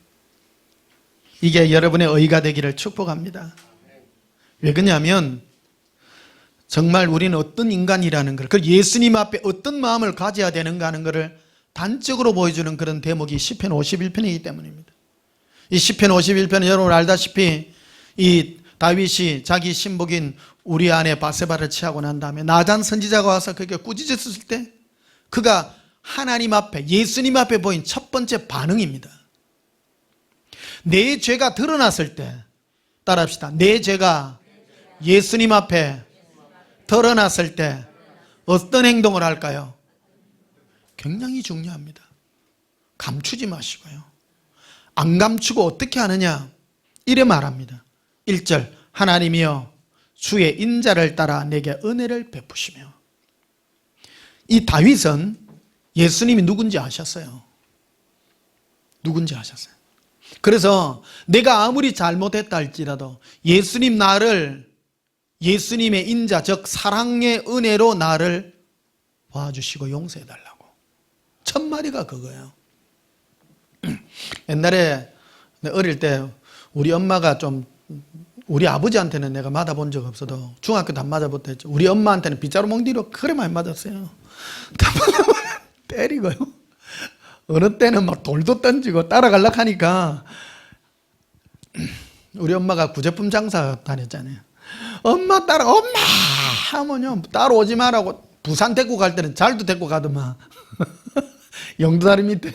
이게 여러분의 의가 되기를 축복합니다. 왜 그러냐면 정말 우리는 어떤 인간이라는 걸, 그 예수님 앞에 어떤 마음을 가져야 되는가 하는 것을 단적으로 보여주는 그런 대목이 시편 51편이기 때문입니다. 이 시편 51편은 여러분 알다시피 이 다윗이 자기 신복인 우리아의 바세바를 취하고 난 다음에 나단 선지자가 와서 그게 꾸짖었을 때 그가 하나님 앞에 예수님 앞에 보인 첫 번째 반응입니다. 내 죄가 드러났을 때 따라합시다. 내 죄가 예수님 앞에 드러났을 때 어떤 행동을 할까요? 굉장히 중요합니다. 감추지 마시고요. 안 감추고 어떻게 하느냐? 이래 말합니다. 1절 하나님이여 주의 인자를 따라 내게 은혜를 베푸시며. 이 다윗은 예수님이 누군지 아셨어요. 누군지 아셨어요. 그래서 내가 아무리 잘못했다 할지라도 예수님 나를 예수님의 인자 즉 사랑의 은혜로 나를 봐주시고 용서해달라고. 첫 마디가 그거예요. 옛날에 어릴 때 우리 엄마가 좀 우리 아버지한테는 내가 맞아본 적 없어도 중학교 때 안 맞아봤다 했죠. 우리 엄마한테는 빗자루 멍디로 그래 많이 맞았어요. 때리고요. 어느 때는 막 돌도 던지고 따라가려고 하니까 우리 엄마가 구제품 장사 다녔잖아요. 엄마 따라 엄마 하면요 따라오지 말라고. 부산 데리고 갈 때는 잘도 데리고 가더만. 영도다리 밑에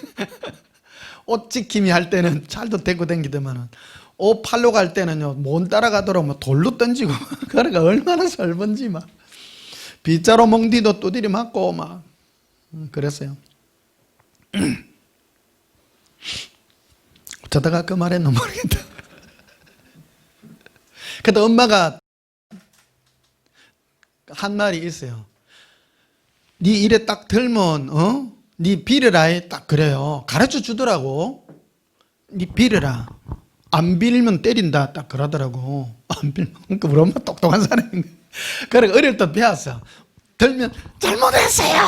옷 지킴이 할 때는 잘도 데리고 댕기더만은 옷 팔러 갈 때는요 못 따라가더라고. 돌로 던지고. 그러니까 얼마나 설번지 막 빗자루 몽디도 두드리 맞고 막 그랬어요. 어쩌다가 그 말했나 모르겠다. 그때 엄마가 한 말이 있어요. 네 일에 딱 들면 네 빌어라 딱 그래요. 가르쳐 주더라고. 네 빌어라. 안 빌면 때린다 딱 그러더라고. 안 빌면. 그러니까 우리 엄마 똑똑한 사람인 거야. 그래 어릴 때 배웠어. 들면 잘못했어요.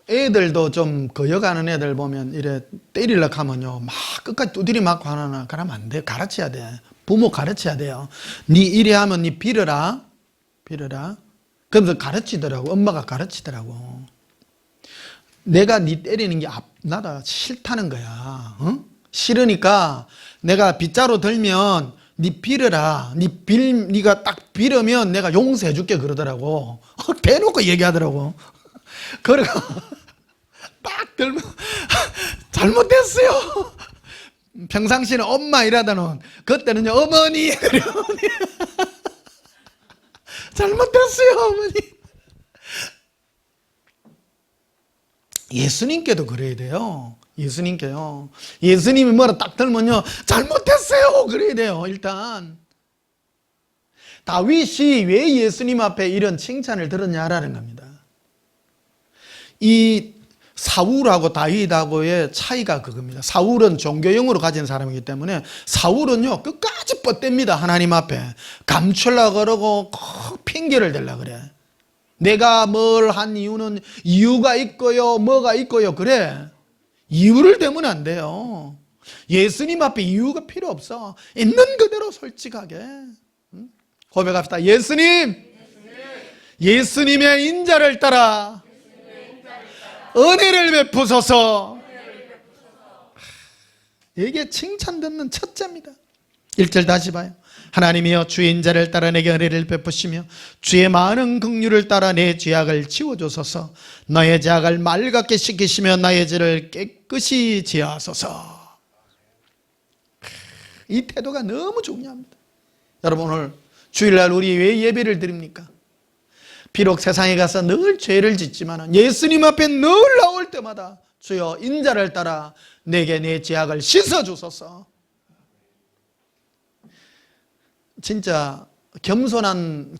애들도 좀 거여가는 애들 보면 이래 때리려고 하면요 막 끝까지 두드리 맞고 하나 그러면 안 돼. 가르쳐야 돼. 부모 가르쳐야 돼요. 네 이래 하면 네 빌어라. 그러면서 가르치더라고. 엄마가 가르치더라고. 내가 네 때리는 게 나다 싫다는 거야. 싫으니까 내가 빗자루 들면 네 빌어라. 네가 딱 빌으면 내가 용서해 줄게 그러더라고. 대놓고 얘기하더라고. 그러고 딱 들면 잘못됐어요. 평상시에는 엄마 이라다는 그때는요 어머니. 잘못됐어요 어머니. 예수님께도 그래야 돼요. 예수님께요. 예수님이 뭐라 딱 들면요 잘못했어요 그래야 돼요. 일단 다윗이 왜 예수님 앞에 이런 칭찬을 들었냐라는 겁니다. 이 사울하고 다윗하고의 차이가 그겁니다. 사울은 종교형으로 가진 사람이기 때문에 사울은요 끝까지 뻗댑니다. 하나님 앞에 감추려고 그러고 꼭 핑계를 대려고 그래. 내가 뭘 한 이유는 이유가 있고요 뭐가 있고요 그래. 이유를 대면 안 돼요. 예수님 앞에 이유가 필요 없어. 있는 그대로 솔직하게 고백합시다. 예수님의 인자를 따라 은혜를 베푸소서. 이게 칭찬 듣는 첫째입니다. 1절 다시 봐요. 하나님이여 주의 인자를 따라 내게 은혜를 베푸시며 주의 많은 긍휼을 따라 내 죄악을 지워주소서. 너의 죄악을 맑게 씻기시며 나의 죄를 깨끗이 지하소서. 이 태도가 너무 중요합니다. 여러분 오늘 주일날 우리 왜 예배를 드립니까? 비록 세상에 가서 늘 죄를 짓지만 예수님 앞에 늘 나올 때마다 주여 인자를 따라 내게 내 죄악을 씻어주소서. 진짜 겸손한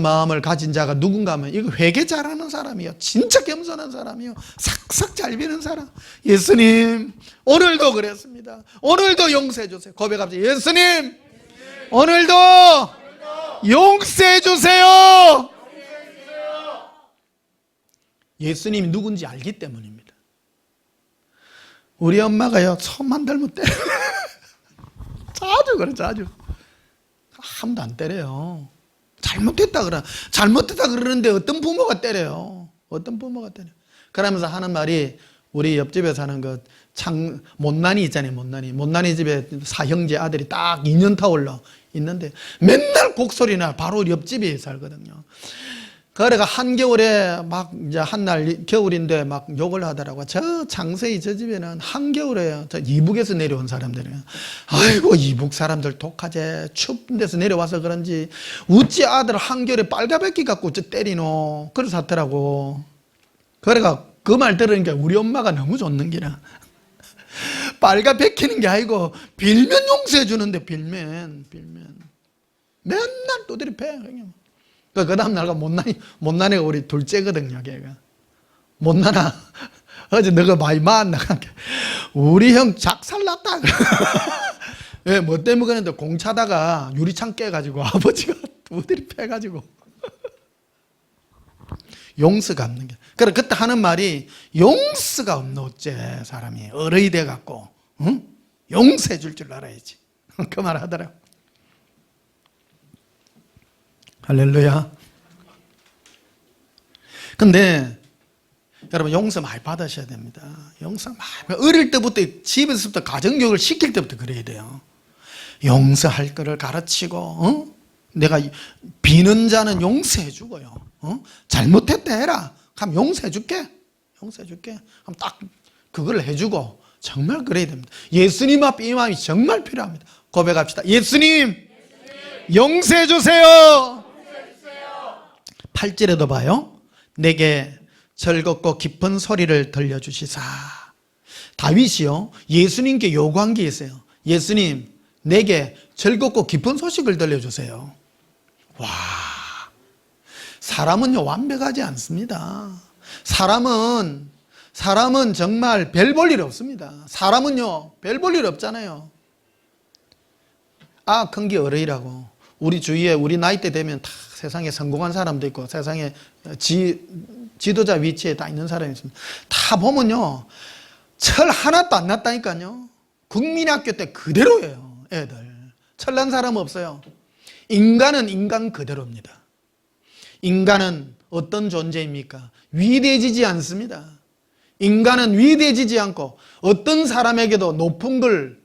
마음을 가진 자가 누군가 하면 이거 회개 잘하는 사람이요. 진짜 겸손한 사람이요. 삭삭 잘 비는 사람. 예수님 오늘도 그랬습니다. 오늘도 용서해 주세요. 고백합시다. 예수님 오늘도 용서해 주세요. 예수님이 누군지 알기 때문입니다. 우리 엄마가요 손만 들면 때려. 자주 그래 자주. 아무도 안 때려요. 잘못했다 그러는데 어떤 부모가 때려요. 어떤 부모가 때려. 그러면서 하는 말이 우리 옆집에 사는 그 못난이 있잖아요. 못난이 집에 사형제 아들이 딱 2년 타올라 있는데 맨날 곡소리나 바로 옆집에 살거든요. 그래가 한겨울에 막 이제 한날 겨울인데 막 욕을 하더라고. 저 장서희 저 집에는 한겨울에 저 이북에서 내려온 사람들이에요. 아이고 이북 사람들 독하제. 춥은 데서 내려와서 그런지 우찌 아들 한겨울에 빨가벗기 갖고 저 때리노. 그래서 하더라고. 그래가 그 말 들으니까 우리 엄마가 너무 좋는 기라. 빨가벗기는 게 아니고 빌면 용서해 주는데 빌면 맨날 두드려 패. 그 다음 날가 못난이가 우리 둘째거든요. 걔가 못난아 어제 너가 많이 맞나. 우리 형 작살났다. 왜 뭐 때문에 그랬는데 공 차다가 유리창 깨가지고 아버지가 두드리 패가지고 용서가 없는 게. 그래 그때 하는 말이 용서가 없는 어째 사람이 어른이 돼갖고 응? 용서해 줄 알아야지. 그 말 하더라고. 할렐루야. 근데 여러분 용서 많이 받으셔야 됩니다. 용서 많이. 어릴 때부터 집에서부터 가정교육을 시킬 때부터 그래야 돼요. 용서할 거를 가르치고 내가 비는 자는 용서해 주고요. 잘못했다 해라. 그럼 용서해 줄게. 용서해 줄게. 그럼 딱 그걸 해주고 정말 그래야 됩니다. 예수님 앞에 이 마음이 정말 필요합니다. 고백합시다. 예수님 용서해 주세요. 8절에도 봐요. 내게 즐겁고 깊은 소리를 들려주시사. 다윗이요 예수님께 요구한 게 있어요. 예수님 내게 즐겁고 깊은 소식을 들려주세요. 와, 사람은요 완벽하지 않습니다. 사람은 정말 별 볼 일 없습니다. 사람은요 별 볼 일 없잖아요. 큰 게 어려이라고. 우리 주위에 우리 나이대 되면 다 세상에 성공한 사람도 있고 세상에 지도자 위치에 다 있는 사람이 있습니다. 다 보면요 철 하나도 안 났다니까요. 국민학교 때 그대로예요. 애들 철난 사람 없어요. 인간은 인간 그대로입니다. 인간은 어떤 존재입니까? 위대해지지 않습니다. 인간은 위대해지지 않고 어떤 사람에게도 높은 걸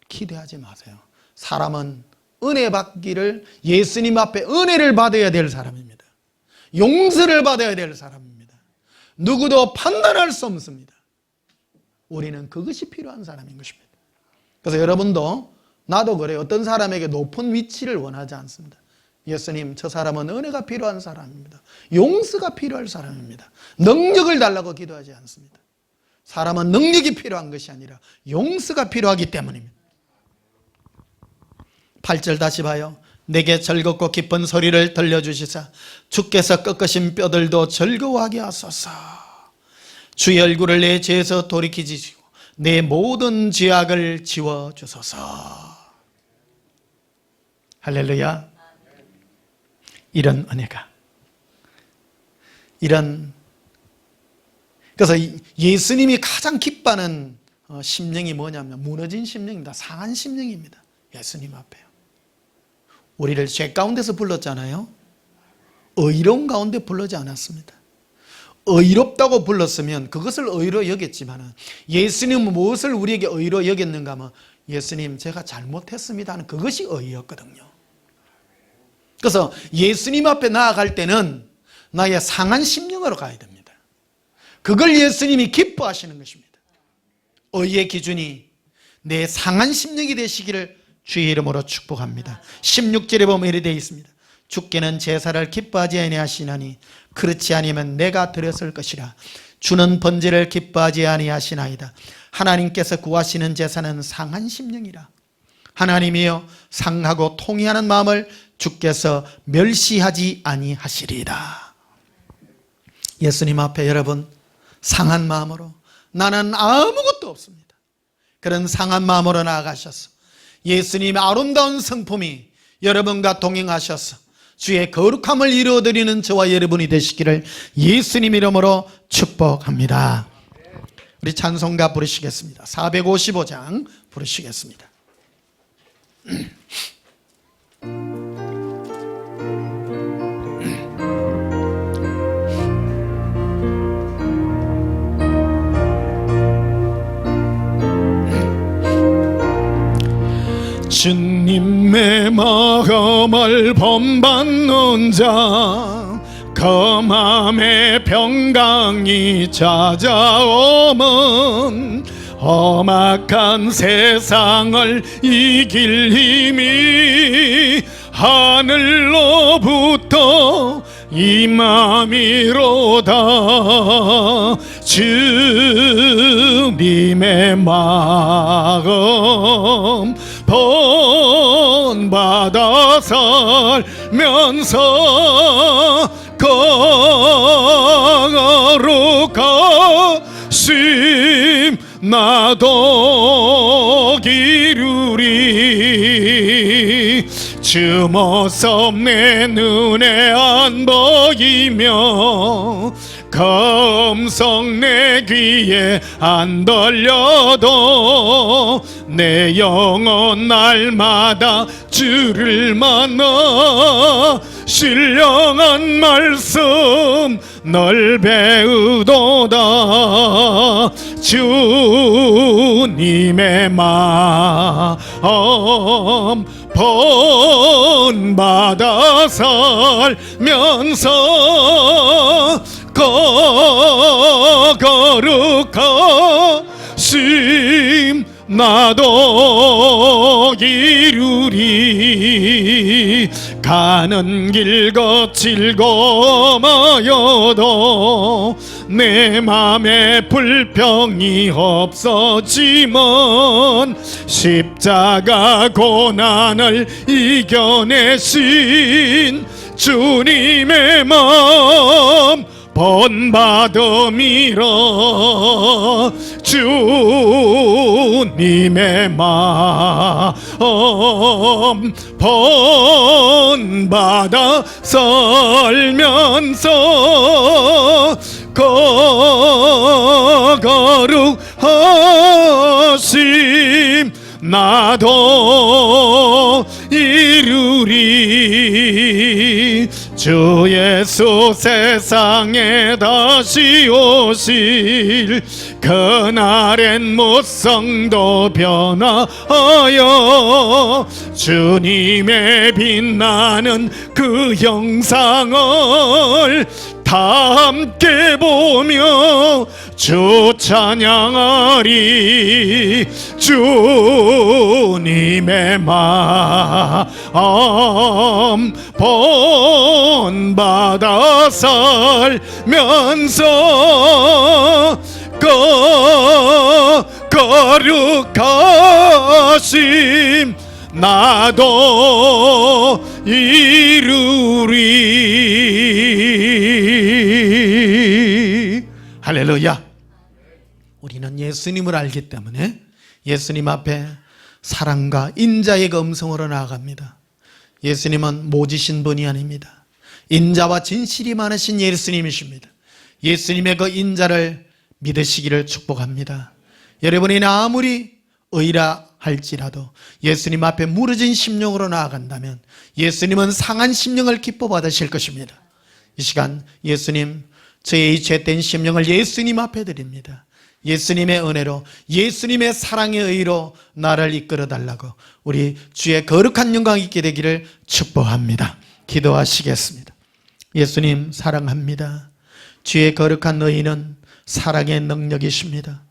기대하지 마세요. 사람은 은혜 받기를, 예수님 앞에 은혜를 받아야 될 사람입니다. 용서를 받아야 될 사람입니다. 누구도 판단할 수 없습니다. 우리는 그것이 필요한 사람인 것입니다. 그래서 여러분도 나도 그래요. 어떤 사람에게 높은 위치를 원하지 않습니다. 예수님, 저 사람은 은혜가 필요한 사람입니다. 용서가 필요할 사람입니다. 능력을 달라고 기도하지 않습니다. 사람은 능력이 필요한 것이 아니라 용서가 필요하기 때문입니다. 8절 다시 봐요. 내게 즐겁고 기쁜 소리를 들려주시사 주께서 꺾으신 뼈들도 즐거워하게 하소서. 주의 얼굴을 내 죄에서 돌이키시고 내 모든 죄악을 지워주소서. 할렐루야. 이런 은혜가, 그래서 예수님이 가장 기뻐하는 심령이 뭐냐면 무너진 심령입니다. 상한 심령입니다. 예수님 앞에요. 우리를 죄 가운데서 불렀잖아요. 의로운 가운데 불르지 않았습니다. 의롭다고 불렀으면 그것을 의로 여겼지만 예수님은 무엇을 우리에게 의로 여겼는가 하면 예수님 제가 잘못했습니다 하는 그것이 의였거든요. 그래서 예수님 앞에 나아갈 때는 나의 상한 심령으로 가야 됩니다. 그걸 예수님이 기뻐하시는 것입니다. 의의 기준이 내 상한 심령이 되시기를 주의 이름으로 축복합니다. 16절에 보면 이렇게 되어 있습니다. 주께는 제사를 기뻐하지 아니하시나니 그렇지 아니면 내가 드렸을 것이라. 주는 번제를 기뻐하지 아니하시나이다. 하나님께서 구하시는 제사는 상한 심령이라. 하나님이여 상하고 통회하는 마음을 주께서 멸시하지 아니하시리이다. 예수님 앞에 여러분 상한 마음으로 나는 아무것도 없습니다. 그런 상한 마음으로 나아가셔서 예수님의 아름다운 성품이 여러분과 동행하셔서 주의 거룩함을 이루어드리는 저와 여러분이 되시기를 예수님 이름으로 축복합니다. 우리 찬송가 부르시겠습니다. 455장 부르시겠습니다. 주님의 마음을 본받는 자, 그 맘에 평강이 찾아오면 험악한 세상을 이길 힘이 하늘로부터 임함이로다. 주님의 마음 본받아 살면서 거룩하심 나도 기르리. 주 모습 내 눈에 안 보이며 검성 내 귀에 안 들려도 내 영혼 날마다 주를 만나 신령한 말씀 널 배우도다. 주님의 마음 본받아 살면서 거룩하심 나도 이루리. 가는 길 거칠 고마여도 내 맘에 불평이 없어지면 십자가 고난을 이겨내신 주님의 마음 본받음이라. 주님의 마음 본받아 살면서 거룩하심 나도 이루리. 주 예수 세상에 다시 오실 그날엔 무성도 변하여 주님의 빛나는 그 영상을 다 함께 보며 주 찬양하리. 주님의 마음 본받아 살면서 거룩하심 나도 이루리. 할렐루야. 우리는 예수님을 알기 때문에 예수님 앞에 사랑과 인자의 음성으로 나아갑니다. 예수님은 모지신 분이 아닙니다. 인자와 진실이 많으신 예수님이십니다. 예수님의 그 인자를 믿으시기를 축복합니다. 여러분이 아무리 의라 할지라도 예수님 앞에 무너진 심령으로 나아간다면 예수님은 상한 심령을 기뻐 받으실 것입니다. 이 시간 예수님, 저의 죄된 심령을 예수님 앞에 드립니다. 예수님의 은혜로, 예수님의 사랑의 의로 나를 이끌어 달라고 우리 주의 거룩한 영광 있게 되기를 축복합니다. 기도하시겠습니다. 예수님 사랑합니다. 주의 거룩한 의는 사랑의 능력이십니다.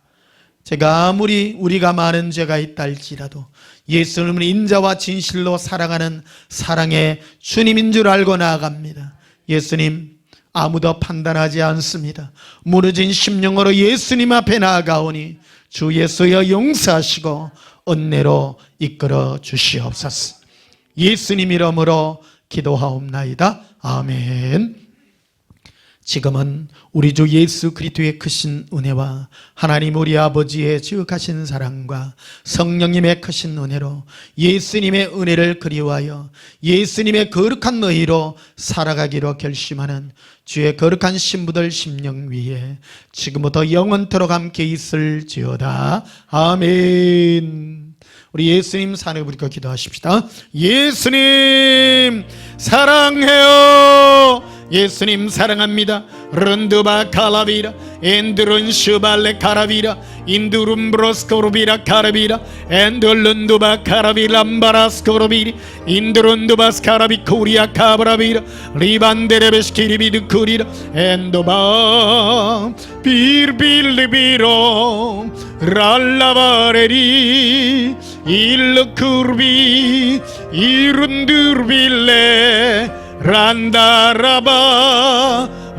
제가 아무리 우리가 많은 죄가 있다 할지라도 예수님을 인자와 진실로 사랑하는 사랑의 주님인 줄 알고 나아갑니다. 예수님, 아무도 판단하지 않습니다. 무너진 심령으로 예수님 앞에 나아가오니 주 예수여 용서하시고 은혜로 이끌어 주시옵소서. 예수님 이름으로 기도하옵나이다. 아멘. 지금은 우리 주 예수 그리스도의 크신 은혜와 하나님 우리 아버지의 지극하신 사랑과 성령님의 크신 은혜로 예수님의 은혜를 그리워하여 예수님의 거룩한 의로 살아가기로 결심하는 주의 거룩한 신부들 심령 위에 지금부터 영원토록 함께 있을지어다. 아멘. 우리 예수님 사랑을 부리고 기도하십시다. 예수님 사랑해요. 예수님 사랑합니다. 른두바 카라비라 엔드룬 슈발레 카라비라 인두룸 브로스코르비라 카라비라 엔돌룬두바 카라비람바라스코르비리 인드룬두바스 카라비코리아 카브라비라 리반데레베스키리비드쿠리라 엔도바 비르빌리비로 랄라바레리 일루쿠르비 이룬두르빌레 란다라바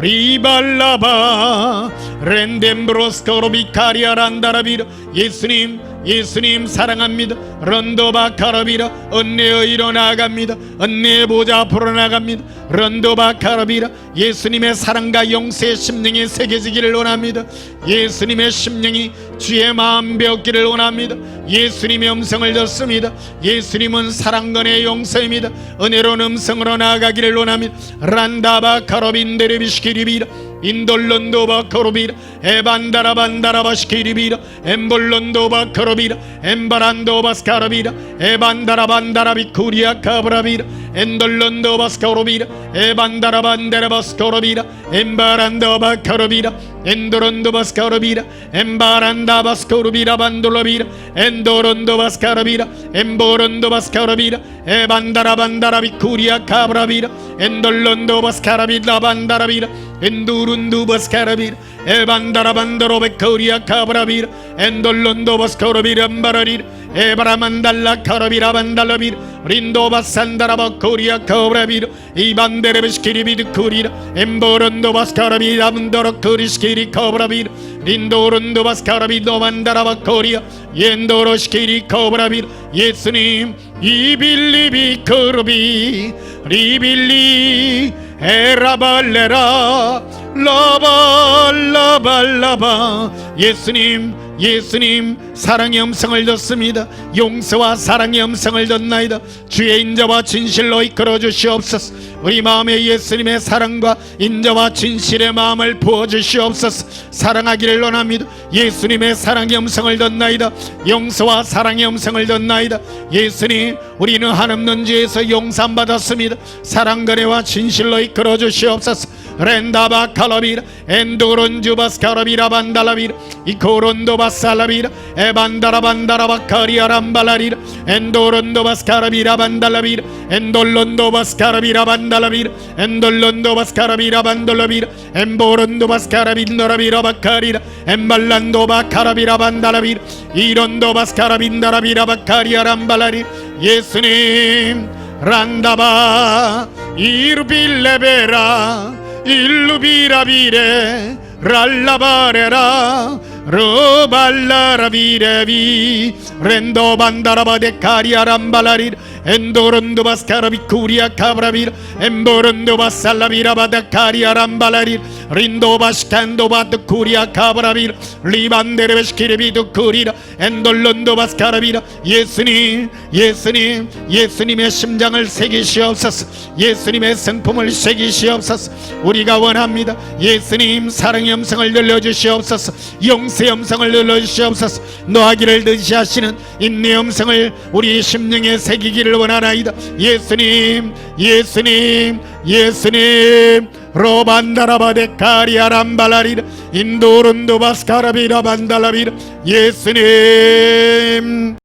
리발라바 렌덴브로스코로비카리아 란다라비라. 예수님 사랑합니다. 런도바 카라비라 은혜의 일어 나아갑니다. 은혜의 보좌 앞으로 나갑니다. 런도바 카라비라 예수님의 사랑과 용서의 심령이 새겨지기를 원합니다. 예수님의 심령이 주의 마음 배웠기를 원합니다. 예수님의 음성을 듣습니다. 예수님은 사랑건의 용서입니다. 은혜로운 음성으로 나아가기를 원합니다. 란다바 카라빈데레비시키리비라 인돌론도바 코로비라 에반다라반다라바 시키리비라 엠볼론도바 코로비라 엠바란도바 스카라비라 에반다라반다라비 쿠리아 카브라비라 엔돌론도바 스코로비라 에반다라반다라바 스코로비라 엠바란도바 코로비라 엔도론도바 스카라비라 엠바란다바 스코로비라 반돌로비라 엔도론도바 스카라비라 엠보론도바 스카라비라 에반다라반다라비 쿠리아 카브라비라 엔돌론도바 스카라비라 반다라비라 엔두룬두바 스카라비라 에반다라반다로베 코리아 카브라비라 엔돌론도바 스코로비라 엠바라리라 에바라만달라 카라비라 반달라비라 린도바 산다라바 코리아 카브라비라 이반데레베 시키리비드 쿠리라 엠보론도바 스카라비라 문도로 쿠리스키리 카브라비라 린도론도바 스카라비도 반다라바 코리아 옌도로 시키리 카브라비라 예수님 이빌리비 코르비 리빌리 에라발레라 라발라발라바 예수님 사랑의 음성을 듣습니다. 용서와 사랑의 음성을 듣나이다. 주의 인자와 진실로 이끌어 주시옵소서. 우리 마음에 예수님의 사랑과 인자와 진실의 마음을 부어 주시옵소서. 사랑하기를 원합니다. 예수님의 사랑의 음성을 듣나이다. 용서와 사랑의 음성을 듣나이다. 예수님, 우리는 한없는 죄에서 용서받았습니다. 사랑과 은혜와 진실로 이끌어 주시옵소서. 렌다바 칼라비라 엔도론주바스카라비라 반달라비라 이코론도바살라비라 에반다라반다라바 카리아람발라리라 엔도론도바스카라비라 반달라비라 엔돌론도바스카라비라 반달라비라 엔돌론도바스카라비라 반돌라비라 엠보론도바스카라빈노라비라 바카리라 엠발란도바 카라비라 반달라비라 이론도바스카라빈다라비라 바카리아람발라리 예수님 란다바 이르빌레베라 일루비라비레 랄라바레라 로발라라비레비 렌도반다라바데 카리아람발라리 엔도론도바스카라비 쿠리아 카브라비라 엠보론도바살라비라바다 카리아람발라리 린도바시칸도바드 쿠리아 카브라비라 리반데레베시키레비드 쿠리라 엔돌론도바스카라비라 예수님의 심장을 새기시옵소서. 예수님의 성품을 새기시옵소서. 우리가 원합니다. 예수님 사랑의 음성을 들려주시옵소서. 용서의 음성을 들려주시옵소서. 노하기를 드시하시는 인내의 음성을 우리 심령에 새기기를 원하나이다. 예수님 로반다라바데 카리아람발라리라 인도론도바스카라비라 반달라비라 예수님